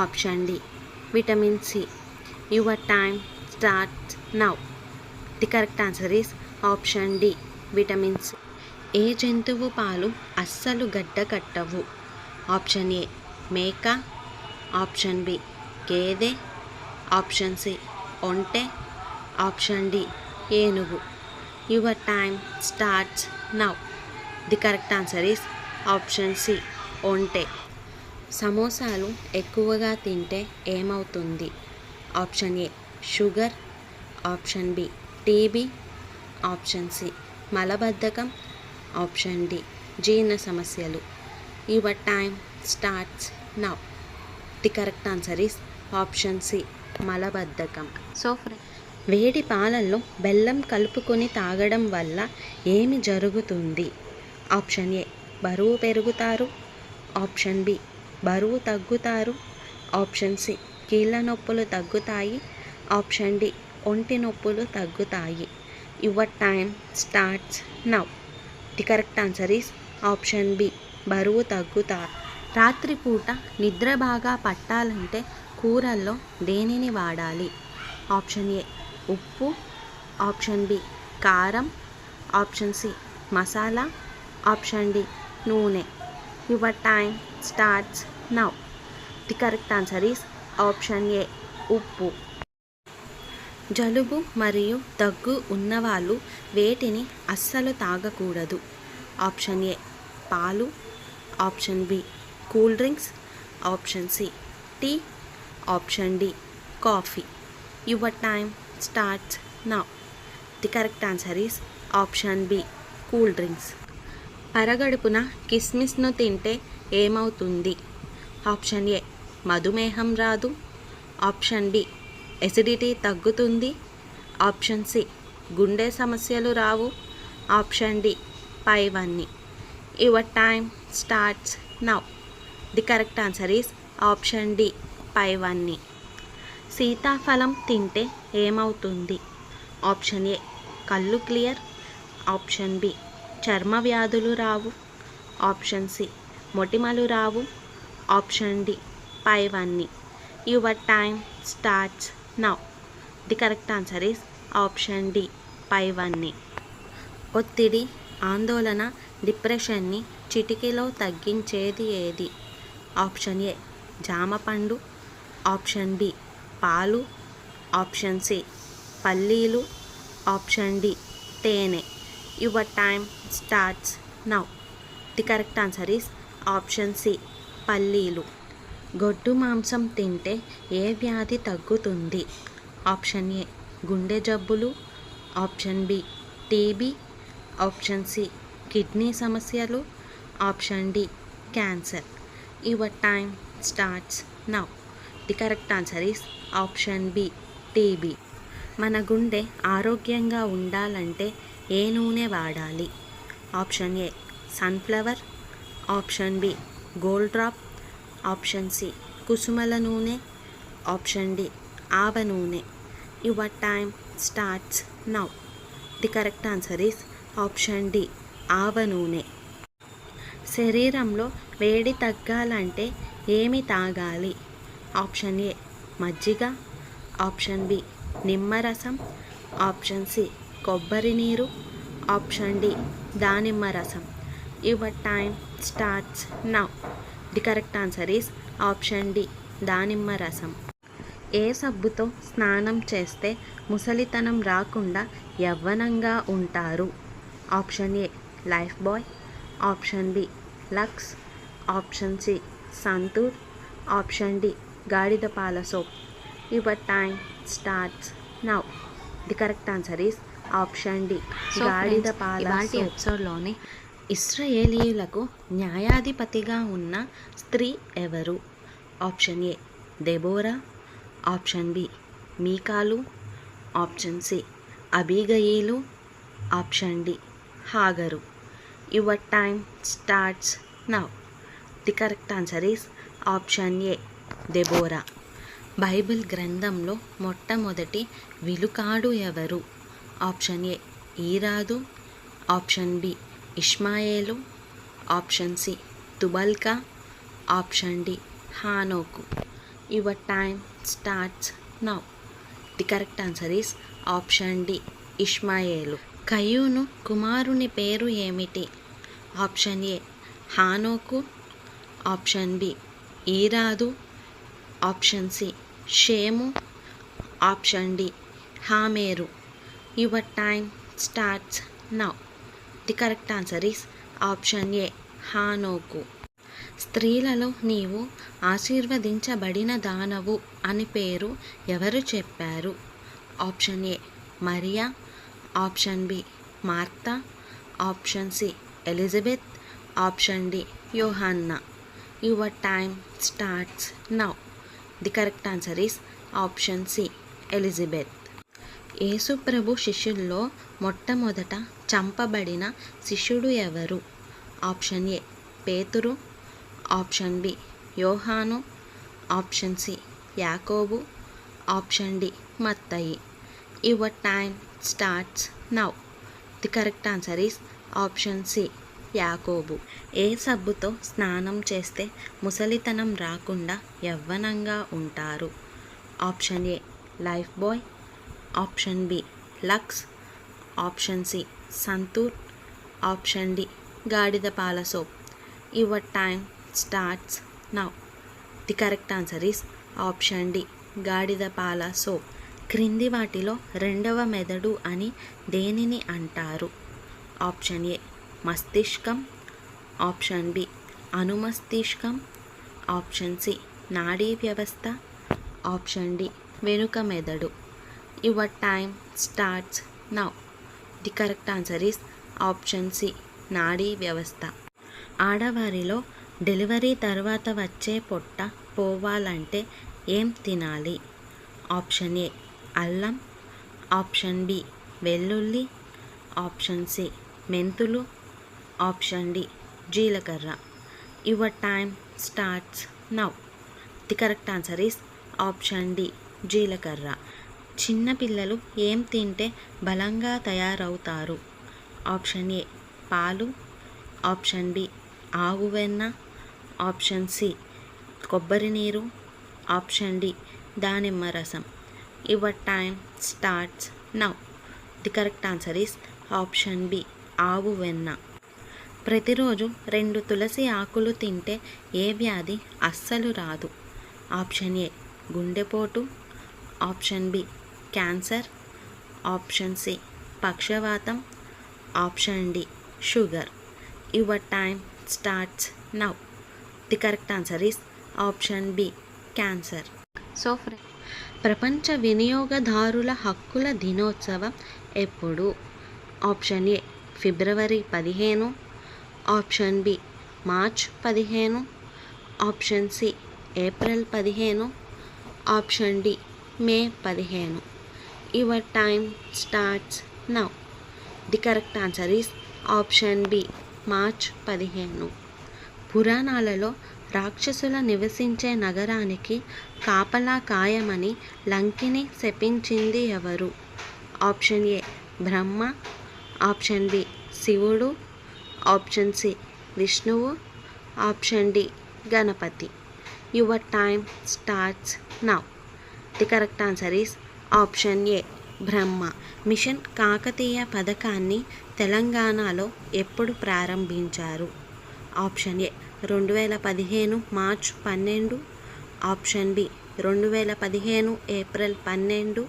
option D vitamin C. Your time starts now. The correct answer is option D vitamin C. ఏ జంతువు పాలు అస్సలు గడ్డ కట్టవు? ఆప్షన్ ఏ మేక, option B గేదె, option C ఒంటె, option D ఏనుగు. Your time starts now. The correct answer is option C ఒంటె. సమోసాలు ఎక్కువగా తింటే ఏమవుతుంది? Option A sugar, option B TB, option C మలబద్ధకం, ఆప్షన్ డి జీర్ణ సమస్యలు. Your time starts now. The correct answer is option C మలబద్ధకం. సో వేడి పాలల్లో బెల్లం కలుపుకొని తాగడం వల్ల ఏమి జరుగుతుంది? ఆప్షన్ ఏ బరువు పెరుగుతారు, ఆప్షన్ బి బరువు తగ్గుతారు, ఆప్షన్ సి కీళ్ళ నొప్పులు తగ్గుతాయి, ఆప్షన్ డి ఒంటి నొప్పులు తగ్గుతాయి. Your time starts now. The correct answer is option B బరువు తగ్గుతారు. రాత్రిపూట నిద్ర బాగా పట్టాలంటే కూరల్లో దేనిని వాడాలి? ఆప్షన్ ఏ ఉప్పు, ఆప్షన్ బి కారం, option C masala, option D నూనె. Your time starts now. The correct answer is option A ఉప్పు. జలుబు మరియు దగ్గు ఉన్నవాళ్ళు వేటిని అస్సలు తాగకూడదు? ఆప్షన్ ఏ పాలు, option B cool drinks, option C tea, option D coffee. Your time starts now. The correct answer is option B cool drinks. పరగడుపున కిస్మిస్ను తింటే ఏమవుతుంది? ఆప్షన్ ఏ మధుమేహం రాదు, ఆప్షన్ బి ఎసిడిటీ తగ్గుతుంది, ఆప్షన్ సి గుండె సమస్యలు రావు, ఆప్షన్ డి పైవన్నీ. Your time starts now. The correct answer is option D పైవన్నీ. సీతాఫలం తింటే ఏమవుతుంది? ఆప్షన్ ఏ కళ్ళు క్లియర్, ఆప్షన్ బి చర్మ వ్యాధులు రావు. ఆప్షన్ సి మొటిమలు రావు. ఆప్షన్ డి పైవన్నీ. Your time starts now. The correct answer is option D పైవన్నీ. ఒత్తిడి, ఆందోళన, డిప్రెషన్ని చిటికెలో తగ్గించేది ఏది? ఆప్షన్ ఏ జామపండు. ఆప్షన్ బి పాలు. ఆప్షన్ సి పల్లీలు. ఆప్షన్ డి తేనె. Your time starts now. The correct answer is option C పల్లీలు. గొడ్డు మాంసం తింటే ఏ వ్యాధి తగ్గుతుంది? ఆప్షన్ ఏ గుండె జబ్బులు. Option B TB. Option C kidney సమస్యలు. Option D cancer. Your time starts now. The correct answer is option B TB. మన గుండె ఆరోగ్యంగా ఉండాలంటే ఏ నూనె వాడాలి? Option A sunflower. Option B Gold Drop. Option C కుసుమల నూనె. ఆప్షన్ డి ఆవ నూనె. Your time starts now. The correct answer is option D ఆవ నూనె. శరీరంలో వేడి తగ్గాలంటే ఏమి తాగాలి? ఆప్షన్ ఏ మజ్జిగ. ఆప్షన్ బి నిమ్మరసం. ఆప్షన్ సి కొబ్బరి నీరు. ఆప్షన్ డి దానిమ్మ రసం. Your time starts now. The correct answer is option D దానిమ్మ రసం. ఏ సబ్బుతో స్నానం చేస్తే ముసలితనం రాకుండా యవ్వనంగా ఉంటారు? Option A Lifebuoy. Option B Lux. Option C Santoor. Option D గాడిద పాల soap. Your time starts now. The correct answer is option D గాడిద పాల సోప్. ఎపిసోడ్లోని ఇశ్రాయేలీయులకు న్యాయాధిపతిగా ఉన్న స్త్రీ ఎవరు? Option A Deborah. Option B మీకాలు. ఆప్షన్ సి అబీగయీలు. ఆప్షన్ డి హాగరు. Your time starts now. The correct answer is option A Deborah. Bible గ్రంథంలో మొట్టమొదటి విలుకాడు ఎవరు? ఆప్షన్ ఏ ఈరాదు. ఆప్షన్ బి ఇష్మాయేలు. ఆప్షన్ సి తుబల్కా. ఆప్షన్ డి హానోకు. Your time starts now. The correct answer is option D ఇష్మాయేలు. కయ్యూను కుమారుని పేరు ఏమిటి? ఆప్షన్ ఏ హానోకు. ఆప్షన్ బి ఈరాదు. ఆప్షన్ సి షేము. ఆప్షన్ డి హామేరు. Your time starts now. The correct answer is option A హానోకు. స్త్రీలలో నీవు ఆశీర్వదించబడిన దానవు అని పేరు ఎవరు చెప్పారు? ఆప్షన్ ఏ మరియా. Option B Martha. Option C Elizabeth. Option D యోహాన్నా. Your time starts now. The correct answer is option C Elizabeth. యేసుప్రభు శిష్యుల్లో మొట్టమొదట చంపబడిన శిష్యుడు ఎవరు? ఆప్షన్ ఏ పేతురు. ఆప్షన్ బి యోహాను. ఆప్షన్ సి యాకోబు. ఆప్షన్ డి మత్తయి. Your time starts now. The correct answer is option C యాకోబు. ఏ సబ్బుతో స్నానం చేస్తే ముసలితనం రాకుండా యవ్వనంగా ఉంటారు? Option A Lifebuoy. Option B Lux. Option C Santoor. Option D గాడిద పాల soap. Your time starts now. The correct answer is option D గాడిద పాల సోప్. క్రింది వాటిలో రెండవ మెదడు అని దేనిని అంటారు? ఆప్షన్ ఏ మస్తిష్కం. ఆప్షన్ బి అనుమస్తిష్కం. ఆప్షన్ సి నాడీ వ్యవస్థ. ఆప్షన్ డి వెనుక మెదడు. Your time starts now. The correct answer is option C నాడీ వ్యవస్థ. ఆడవారిలో డెలివరీ తర్వాత వచ్చే పొట్ట పోవాలంటే ఏం తినాలి? ఆప్షన్ ఏ అల్లం. ఆప్షన్ బి వెల్లుల్లి. ఆప్షన్ సి మెంతులు. ఆప్షన్ డి జీలకర్ర. Your time starts now. The correct answer is option D జీలకర్ర. చిన్నపిల్లలు ఏం తింటే బలంగా తయారవుతారు? ఆప్షన్ ఏ
పాలు, ఆప్షన్ బి ఆవు వెన్న, ఆప్షన్ సి కొబ్బరి నీరు, ఆప్షన్ డి దానిమ్మ రసం. Your time starts now. The correct answer is option B ఆవు వెన్న. ప్రతిరోజు 2 తులసి ఆకులు తింటే ఏ వ్యాధి అస్సలు రాదు? ఆప్షన్ ఏ గుండెపోటు, option B cancer, option C పక్షవాతం, option D sugar. Your time starts now. The correct answer is option B cancer. So ప్రపంచ వినియోగదారుల హక్కుల దినోత్సవం ఎప్పుడు? Option A February 15, option B March 15, option C April 15, option D May 15. Your time starts now. The correct answer is option B March 15. పురాణాలలో రాక్షసుల నివసించే నగరానికి కాపలా కాయమని లంకిని శపించింది ఎవరు? Option A Brahma, option B శివుడు, ఆప్షన్ సి విష్ణువు, option D Ganapati. Your time starts now. The correct answer is option A Brahma. Mission Kakatiya పథకాన్ని తెలంగాణలో ఎప్పుడు ప్రారంభించారు? Option A 2015 March 12, option B 2015 April 12,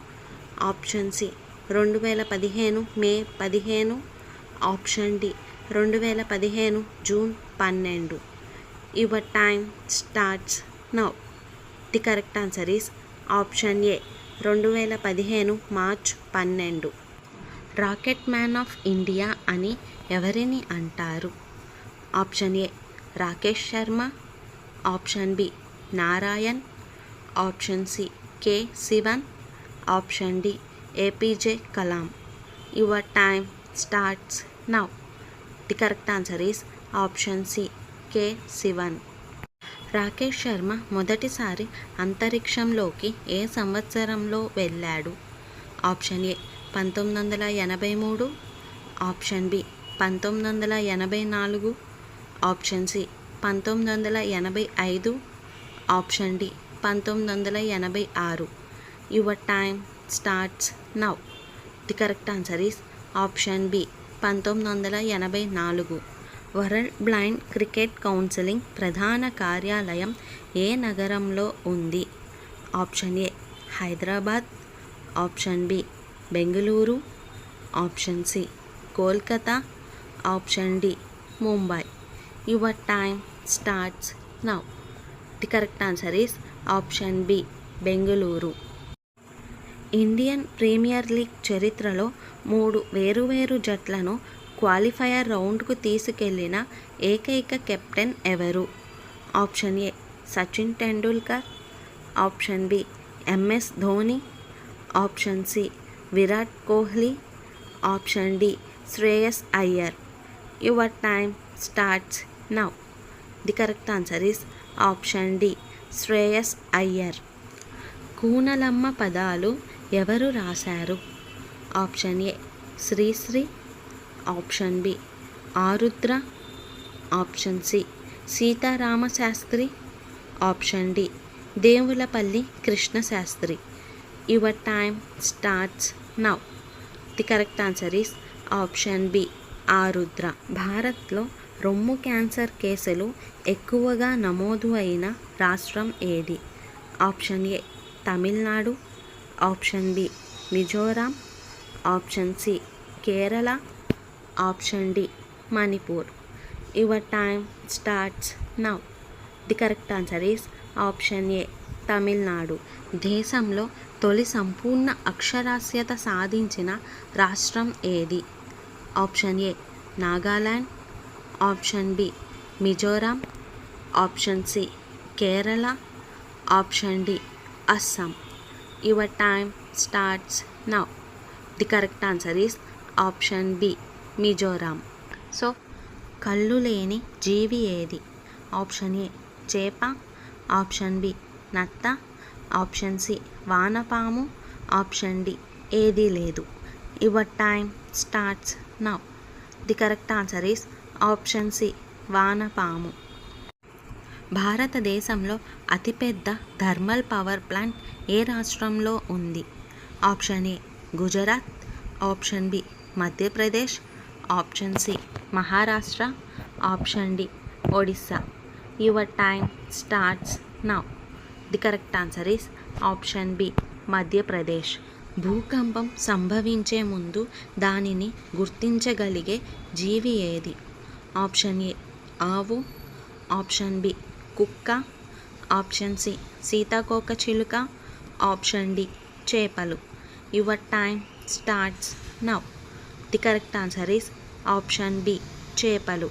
option C 2015 May 15, option D 2015 June 12. Your time starts now. The correct answer is option A 2015 March 12. Rocket man of India అని ఎవరిని అంటారు? Option A Rakesh Sharma, option B Narayan, option C K Sivan, option D APJ Kalam. Your time starts now. The correct answer is option C K Sivan. Rakesh Sharma మొదటిసారి అంతరిక్షంలోకి ఏ సంవత్సరంలో వెళ్ళాడు? Option A 1983, option B 1984, option C 1985, option D 1986. Your time starts now. The correct answer is option B 1984. World blind cricket council ప్రధాన కార్యాలయం ఏ నగరంలో ఉంది? Option A Hyderabad, option B Bengaluru, option C Kolkata, option D Mumbai. Your time starts now. The correct answer is option B Bengaluru. Indian premier league చరిత్రలో 3 వేరువేరు జట్లను qualifier రౌండ్కు తీసుకెళ్లిన ఏకైక captain ఎవరు? Option A Sachin Tendulkar, option B MS Dhoni, option C Virat Kohli, option D Shreyas Iyer. Your time starts now. The correct answer is option D Shreyas Iyer. కూనలమ్మ పదాలు ఎవరు రాశారు? Option A Sri Sri, option B Arudra, option C Sitaramasastri, option D Devulapalli Krishnasastri. Your time starts now. The correct answer is option B Arudra. భారత్లో రొమ్ము cancer కేసులు ఎక్కువగా నమోదు అయిన రాష్ట్రం ఏది? Option A Tamil Nadu, option B Mizoram, option C Kerala, option D Manipur. Your time starts now. The correct answer is option ఏ తమిళనాడు. దేశంలో తొలి సంపూర్ణ అక్షరాస్యత సాధించిన రాష్ట్రం ఏది? Option A Nagaland, option B Mizoram, option C Kerala, option D Assam. Your time starts now. The correct answer is option B Mizoram. So కళ్ళు లేని జీవి ఏది? Option ఏ చేప, ఆప్షన్ బి నత్త, ఆప్షన్ సి వానపాము, ఆప్షన్ డి ఏదీ లేదు. Your time starts now. The correct answer is option C వానపాము. భారతదేశంలో అతిపెద్ద థర్మల్ పవర్ ప్లాంట్ ఏ రాష్ట్రంలో ఉంది? Option A Gujarat, option B Madhya Pradesh, option C Maharashtra, option D Odisha. Your time starts now. The correct answer is option B Madhya Pradesh. భూకంపం సంభవించే ముందు దానిని గుర్తించగలిగే జీవి ఏది? ఆప్షన్ ఏ ఆవు, ఆప్షన్ బి కుక్క, ఆప్షన్ సి సీతాకోకచిలుక, ఆప్షన్ డి చేపలు. Your time starts now. The correct answer is option B చేపలు.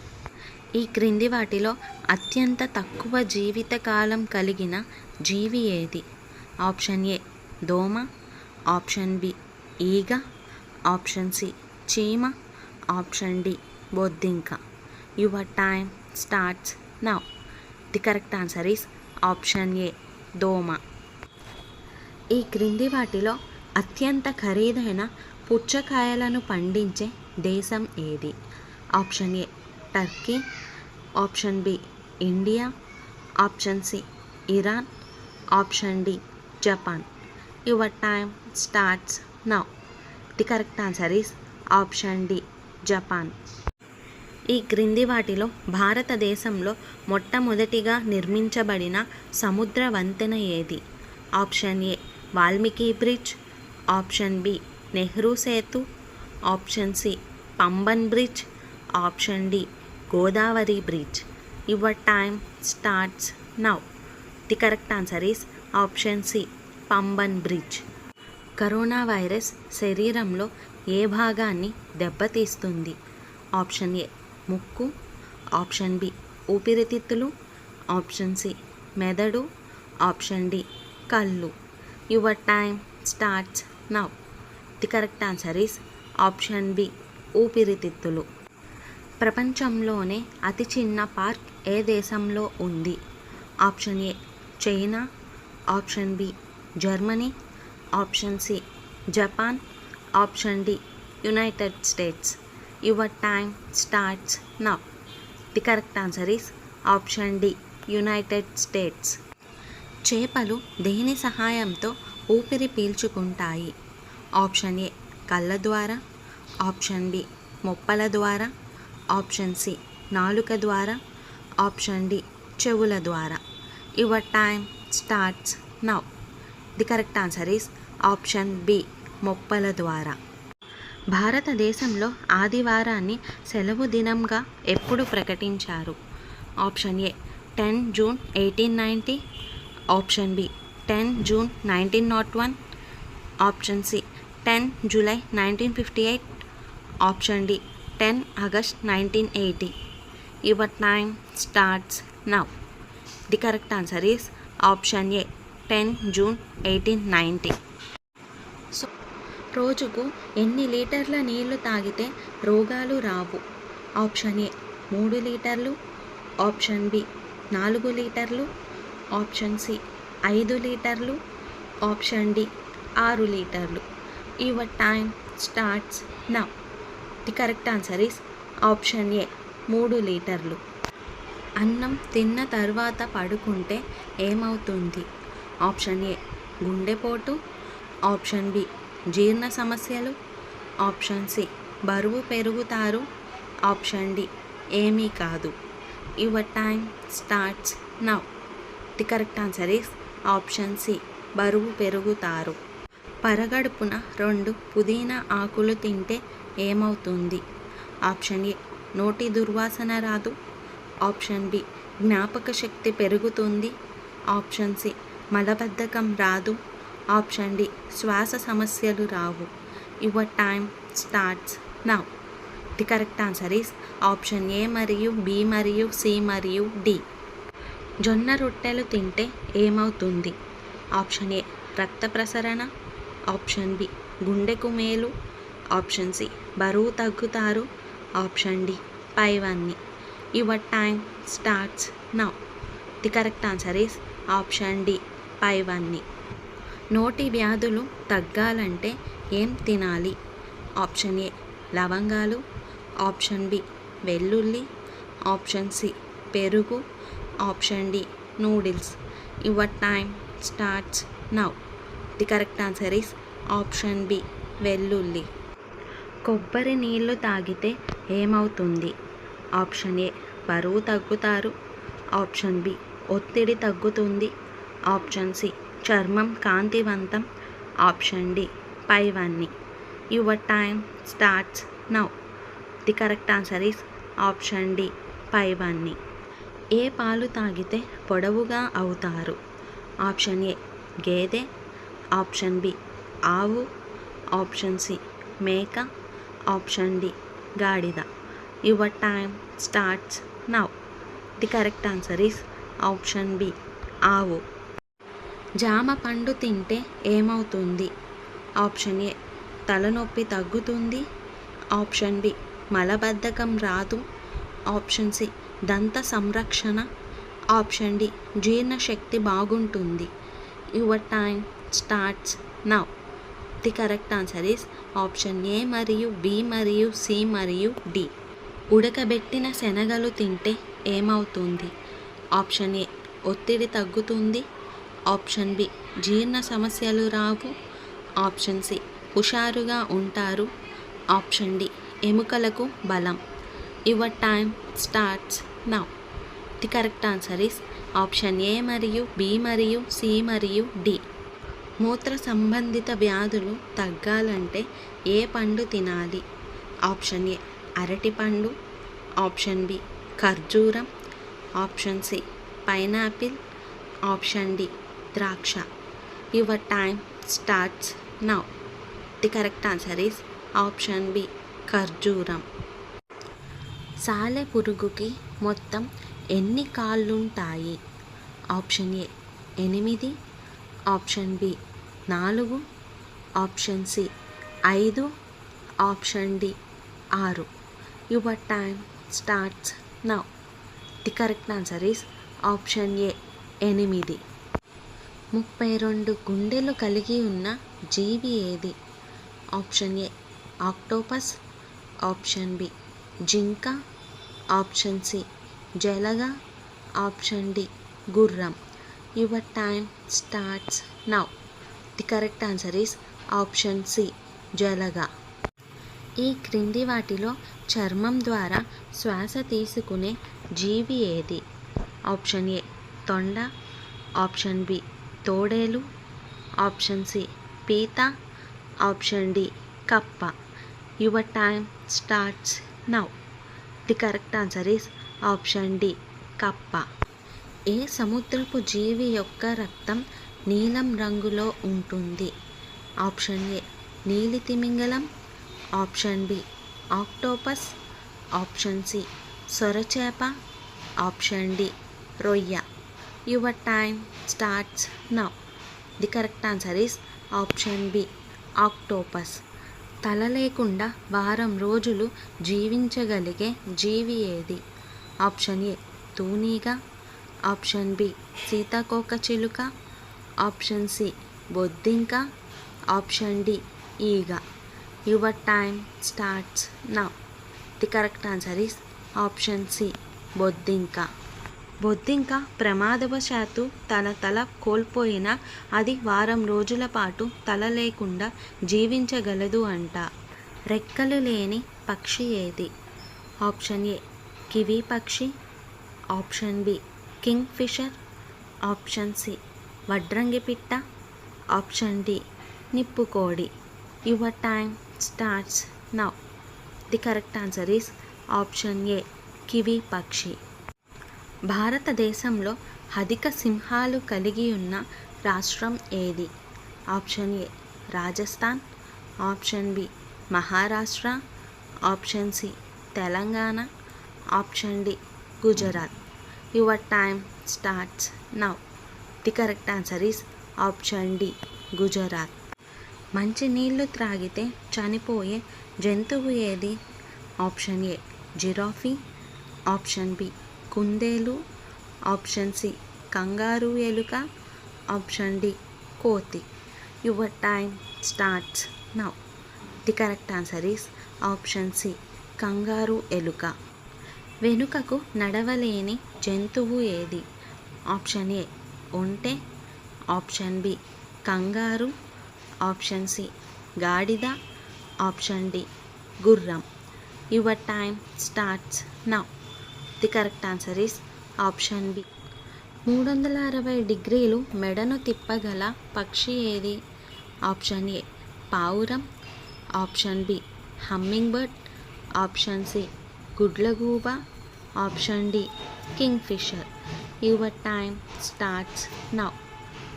ఈ క్రింది వాటిలో అత్యంత తక్కువ జీవితకాలం కలిగిన జీవి ఏది? ఆప్షన్ ఏ దోమ, ఆప్షన్ బి ఈగ, ఆప్షన్ సి చీమ, ఆప్షన్ డి బొద్దింక. Your time starts now. The correct answer is option A దోమ. ఈ క్రింది వాటిలో అత్యంత ఖరీదైన పుచ్చకాయలను పండించే దేశం ఏది? Option A Turkey, option B India, option C Iran, option D Japan. Your time starts now. The correct answer is option D Japan. ఈ క్రింది వాటిలో భారతదేశంలో మొట్టమొదటిగా నిర్మించబడిన సముద్ర వంతెన ఏది? Option A Valmiki bridge, option B Nehru Setu, option C Pamban bridge, option D Godavari bridge. Your time starts now. The correct answer is option C Pamban bridge. Corona virus శరీరంలో ఏ భాగాన్ని దెబ్బతీస్తుంది? ఆప్షన్ ఏ ముక్కు, ఆప్షన్ బి ఊపిరితిత్తులు, ఆప్షన్ సి మెదడు, ఆప్షన్ డి కళ్ళు. Your time starts now. The correct answer is option B ఊపిరితిత్తులు. ప్రపంచంలోనే అతి చిన్న పార్క్ ఏ దేశంలో ఉంది? Option A China, option B Germany, option C Japan, option D united states. Your time starts now. The correct answer is option D united states. చేపలు దేని సహాయంతో ఊపిరి పీల్చుకుంటాయి? ఆప్షన్ ఏ కళ్ళ ద్వారా, ఆప్షన్ బి మొప్పల ద్వారా, ఆప్షన్ సి నాలుక ద్వారా, ఆప్షన్ డి చెవుల ద్వారా. Your time starts now. The correct answer is option B మొప్పల ద్వారా. భారతదేశంలో ఆదివారాన్ని సెలవు దినంగా ఎప్పుడు ప్రకటించారు? Option A 10 June 1890, option B 10 June 1901, option C 10 July 1958, option D 10 August 1980. Your time starts now. The correct answer is option A 10 June 1890. So రోజుకు ఎన్ని లీటర్ల నీళ్లు తాగితే రోగాలు రావు? ఆప్షన్ ఏ 3 లీటర్లు, ఆప్షన్ బి 4 లీటర్లు, ఆప్షన్ సి 5 లీటర్లు, ఆప్షన్ డి 6 లీటర్లు. Your time starts now. The correct answer is option ఏ 3 లీటర్లు. అన్నం తిన్న తర్వాత పడుకుంటే ఏమవుతుంది? ఆప్షన్ ఏ గుండెపోటు, ఆప్షన్ బి జీర్ణ సమస్యలు, ఆప్షన్ సి బరువు పెరుగుతారు, ఆప్షన్ డి ఏమీ కాదు. Your time starts now. The correct answer is option C బరువు పెరుగుతారు. పరగడుపున 2 పుదీనా ఆకులు తింటే ఏమవుతుంది? ఆప్షన్ ఏ నోటి దుర్వాసన రాదు, ఆప్షన్ బి జ్ఞాపక శక్తి పెరుగుతుంది, ఆప్షన్ సి మలబద్ధకం రాదు, ఆప్షన్ డి శ్వాస సమస్యలు రావు. Your time starts now. The correct answer is option A మరియు బి మరియు సి మరియు డి. జొన్న రొట్టెలు తింటే ఏమవుతుంది? ఆప్షన్ ఏ రక్త ప్రసరణ, ఆప్షన్ బి గుండెకు మేలు, ఆప్షన్ సి బరువు తగ్గుతారు, ఆప్షన్ డి పైవన్నీ. Your time starts now. The correct answer is option D పైవన్నీ. నోటి వ్యాధులు తగ్గాలంటే ఏం తినాలి? ఆప్షన్ ఏ లవంగాలు, ఆప్షన్ బి వెల్లుల్లి, ఆప్షన్ సి పెరుగు, option D noodles. Your time starts now. The correct answer is option B వెల్లుల్లి. కొబ్బరి నీళ్ళు తాగితే ఏమవుతుంది? ఆప్షన్ ఏ బరువు తగ్గుతారు, ఆప్షన్ బి ఒత్తిడి తగ్గుతుంది, ఆప్షన్ సి చర్మం కాంతివంతం, ఆప్షన్ డి పైవన్నీ. Your time starts now. The correct answer is option D పైవన్నీ. ఏ పాలు తాగితే పొడవుగా అవుతారు? ఆప్షన్ ఏ గేదె, ఆప్షన్ బి ఆవు, ఆప్షన్ సి మేక, ఆప్షన్ డి గాడిద. Your time starts now. The correct answer is option B ఆవు. జామ పండు తింటే ఏమవుతుంది? ఆప్షన్ ఏ తలనొప్పి తగ్గుతుంది, ఆప్షన్ బి మలబద్ధకం రాదు, ఆప్షన్ సి దంత సంరక్షణ, ఆప్షన్ డి జీర్ణశక్తి బాగుంటుంది. Your time starts now. The correct answer is option A మరియు బి మరియు సి మరియు డి. ఉడకబెట్టిన శనగలు తింటే ఏమవుతుంది? ఆప్షన్ ఏ ఒత్తిడి తగ్గుతుంది, ఆప్షన్ బి జీర్ణ సమస్యలు రావు, ఆప్షన్ సి హుషారుగా ఉంటారు, ఆప్షన్ డి ఎముకలకు బలం. Your time starts now. The correct answer is option A మరియు బి మరియు సి మరియు డి. మూత్ర సంబంధిత వ్యాధులు తగ్గాలంటే ఏ పండు తినాలి? ఆప్షన్ ఏ అరటిపండు, ఆప్షన్ బి ఖర్జూరం, option C pineapple, option D ద్రాక్ష. Your time starts now. The correct answer is option B ఖర్జూరం. సాలెపురుగుకి మొత్తం ఎన్ని కాళ్ళుంటాయి? Option A 8, option B 4, option C 5, option D 6. Your time starts now. The correct answer is option A 8. 32 గుండెలు కలిగి ఉన్న జీవి ఏది? Option A octopus, option B జింక, ఆప్షన్ సి జలగ, ఆప్షన్ డి గుర్రం. Your time starts now. The correct answer is option C జలగ. ఈ క్రింది వాటిలో చర్మం ద్వారా శ్వాస తీసుకునే జీవి ఏది? ఆప్షన్ ఏ తొండ, ఆప్షన్ బి తోడేలు, ఆప్షన్ సి పీత, ఆప్షన్ డి కప్ప. Your time starts now. The correct answer is option D కప్ప. ఏ సముద్రపు జీవి యొక్క రక్తం నీలం రంగులో ఉంటుంది? ఆప్షన్ ఏ నీలి తిమింగలం, option B octopus, option C సొరచేప, ఆప్షన్ డి రొయ్య. Your time starts now. The correct answer is option B octopus. తల లేకుండా వారం రోజులు జీవించగలిగే జీవి ఏది? ఆప్షన్ ఏ తూనీగ, ఆప్షన్ బి సీతాకోకచిలుక, ఆప్షన్ సి బొద్దింక, ఆప్షన్ డి ఈగ. Your time starts now. The correct answer is option C బొద్దింక. బొద్దింక ప్రమాదవశాత్తు తన తల కోల్పోయినా అది వారం రోజుల పాటు తల లేకుండా జీవించగలదు అంట. రెక్కలు లేని పక్షి ఏది? ఆప్షన్ ఏ కివీ పక్షి, option B kingfisher, option C వడ్రంగి పిట్ట, ఆప్షన్ డి నిప్పుకోడి. Your time starts now. The correct answer is option A kiwi పక్షి. భారతదేశంలో అధిక సింహాలు కలిగి ఉన్న రాష్ట్రం ఏది? Option A Rajasthan, option B Maharashtra, option C Telangana, option D Gujarat. Your time starts now. The correct answer is option D Gujarat. మంచి నీళ్లు త్రాగితే చనిపోయే జంతువు ఏది? Option A giraffe, option B కుందేలు, ఆప్షన్ సి కంగారు ఎలుక, ఆప్షన్ డి కోతి. Your time starts now. The correct answer is option C kangaroo ఎలుక. వెనుకకు నడవలేని జంతువు ఏది? ఆప్షన్ ఏ ఒంటె, option B kangaroo, option C గాడిద, ఆప్షన్ డి గుర్రం. Your time starts now. The correct answer is option B. 360 డిగ్రీలు మెడను తిప్పగల పక్షి ఏది? ఆప్షన్ ఏ పావురం, option B hummingbird, option C గుడ్లగూబ, option D kingfisher. Your time starts now.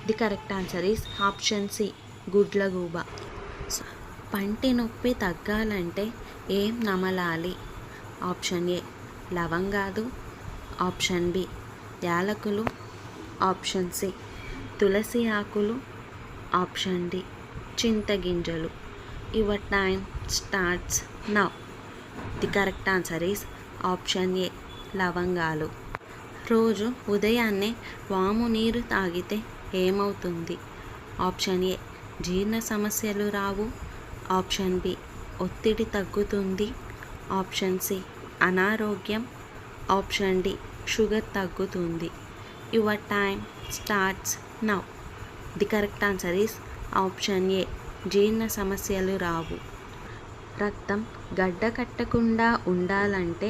The correct answer is option C గుడ్లగూబ. పంటి నొప్పి తగ్గాలంటే ఏం నమలాలి? ఆప్షన్ ఏ లవంగాలు, ఆప్షన్ బి యాలకులు, ఆప్షన్ సి తులసి ఆకులు, ఆప్షన్ డి చింతగింజలు. Your time starts now. The correct answer is option A లవంగాలు. రోజు ఉదయాన్నే వాము నీరు తాగితే ఏమవుతుంది? ఆప్షన్ ఏ జీర్ణ సమస్యలు రావు, ఆప్షన్ బి ఒత్తిడి తగ్గుతుంది, ఆప్షన్ సి అనారోగ్యం, ఆప్షన్ డి షుగర్ తగ్గుతుంది. Your time starts now. The correct answer is option ఏ జీర్ణ సమస్యలు రావు. రక్తం గడ్డ కట్టకుండా ఉండాలంటే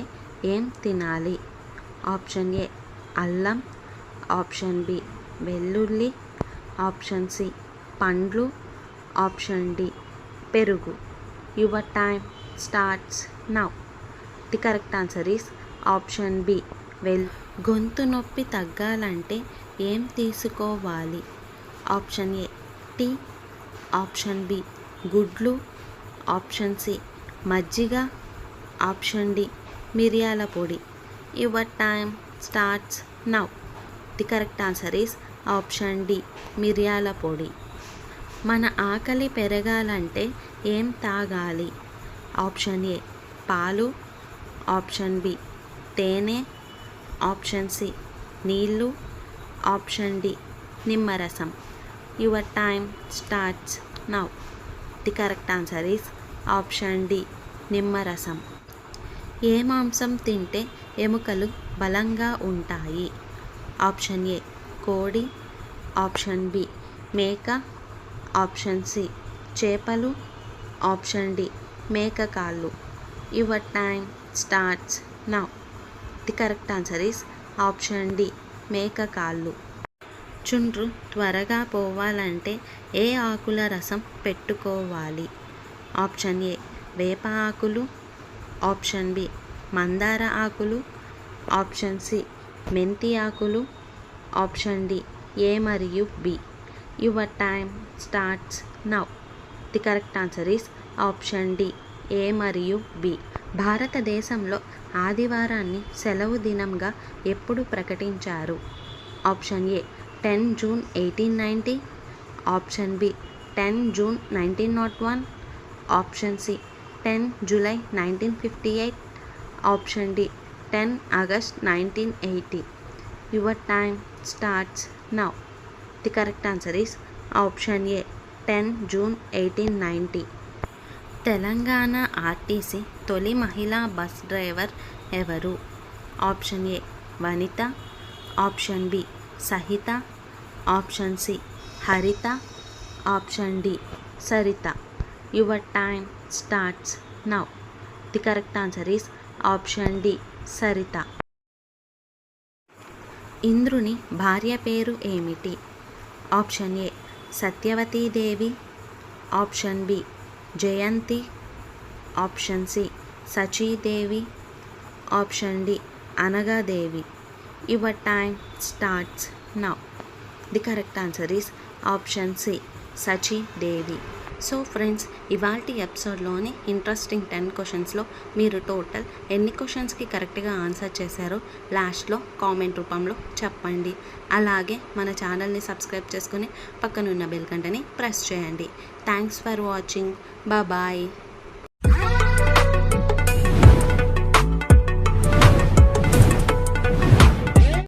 ఏం తినాలి? ఆప్షన్ ఏ అల్లం, ఆప్షన్ బి వెల్లుల్లి, ఆప్షన్ సి పండ్లు, ఆప్షన్ డి పెరుగు. Your time starts now. The correct answer is option B గొంతు నొప్పి తగ్గాలంటే ఏం తీసుకోవాలి? Option A tea, option B గుడ్లు, ఆప్షన్ సి మజ్జిగ, ఆప్షన్ డి మిరియాల పొడి. Your time starts now. The correct answer is option D మిరియాల పొడి. మన ఆకలి పెరగాలంటే ఏం తాగాలి? ఆప్షన్ ఏ పాలు, ఆప్షన్ బి తేనె, ఆప్షన్ సి నీళ్ళు, ఆప్షన్ డి నిమ్మరసం. Your time starts now. The correct answer is option D నిమ్మరసం. ఏ మాంసం తింటే ఎముకలు బలంగా ఉంటాయి? ఆప్షన్ ఏ కోడి, ఆప్షన్ బి మేక, ఆప్షన్ సి చేపలు, ఆప్షన్ డి మేక కాళ్ళు. Your time starts now. The correct answer is option D మేక కాళ్ళు. చుండ్రు త్వరగా పోవాలంటే ఏ ఆకుల రసం పెట్టుకోవాలి? ఆప్షన్ ఏ వేప ఆకులు, ఆప్షన్ బి మందార ఆకులు, ఆప్షన్ సి మెంతి ఆకులు, ఆప్షన్ డి ఏ మరియు B. Your time starts now. The correct answer is option D A మరియు బి. భారతదేశంలో ఆదివారాన్ని సెలవు దినంగా ఎప్పుడు ప్రకటించారు? Option A 10 June 1890, option B 10 June 1901, option C 10 July 1958, option D 10 August 1980. Your time starts now. The correct answer is option A 10 June 1890. Telangana RTC తొలి మహిళా bus driver ఎవరు? Option A Vanitha, option B సహిత, option C Haritha, option D Saritha. Your time starts now. The correct answer is option D Saritha. ఇంద్రుని భార్య పేరు ఏమిటి? Option A Satyavathi Devi, option B Jayanthi, option C Sachi Devi, option D Anaga Devi. Your time starts now. The correct answer is option C Sachi Devi. So friends, ఇవాల్టి ఎపిసోడ్లోని interesting 10 క్వశ్చన్స్లో మీరు total ఎన్ని క్వశ్చన్స్కి కరెక్ట్గా ఆన్సర్ చేశారో లాస్ట్లో కామెంట్ రూపంలో చెప్పండి. అలాగే మన ఛానల్ని సబ్స్క్రైబ్ చేసుకుని పక్కనున్న బెల్ గంటని ప్రెస్ చేయండి. Thanks for watching. బాయ్.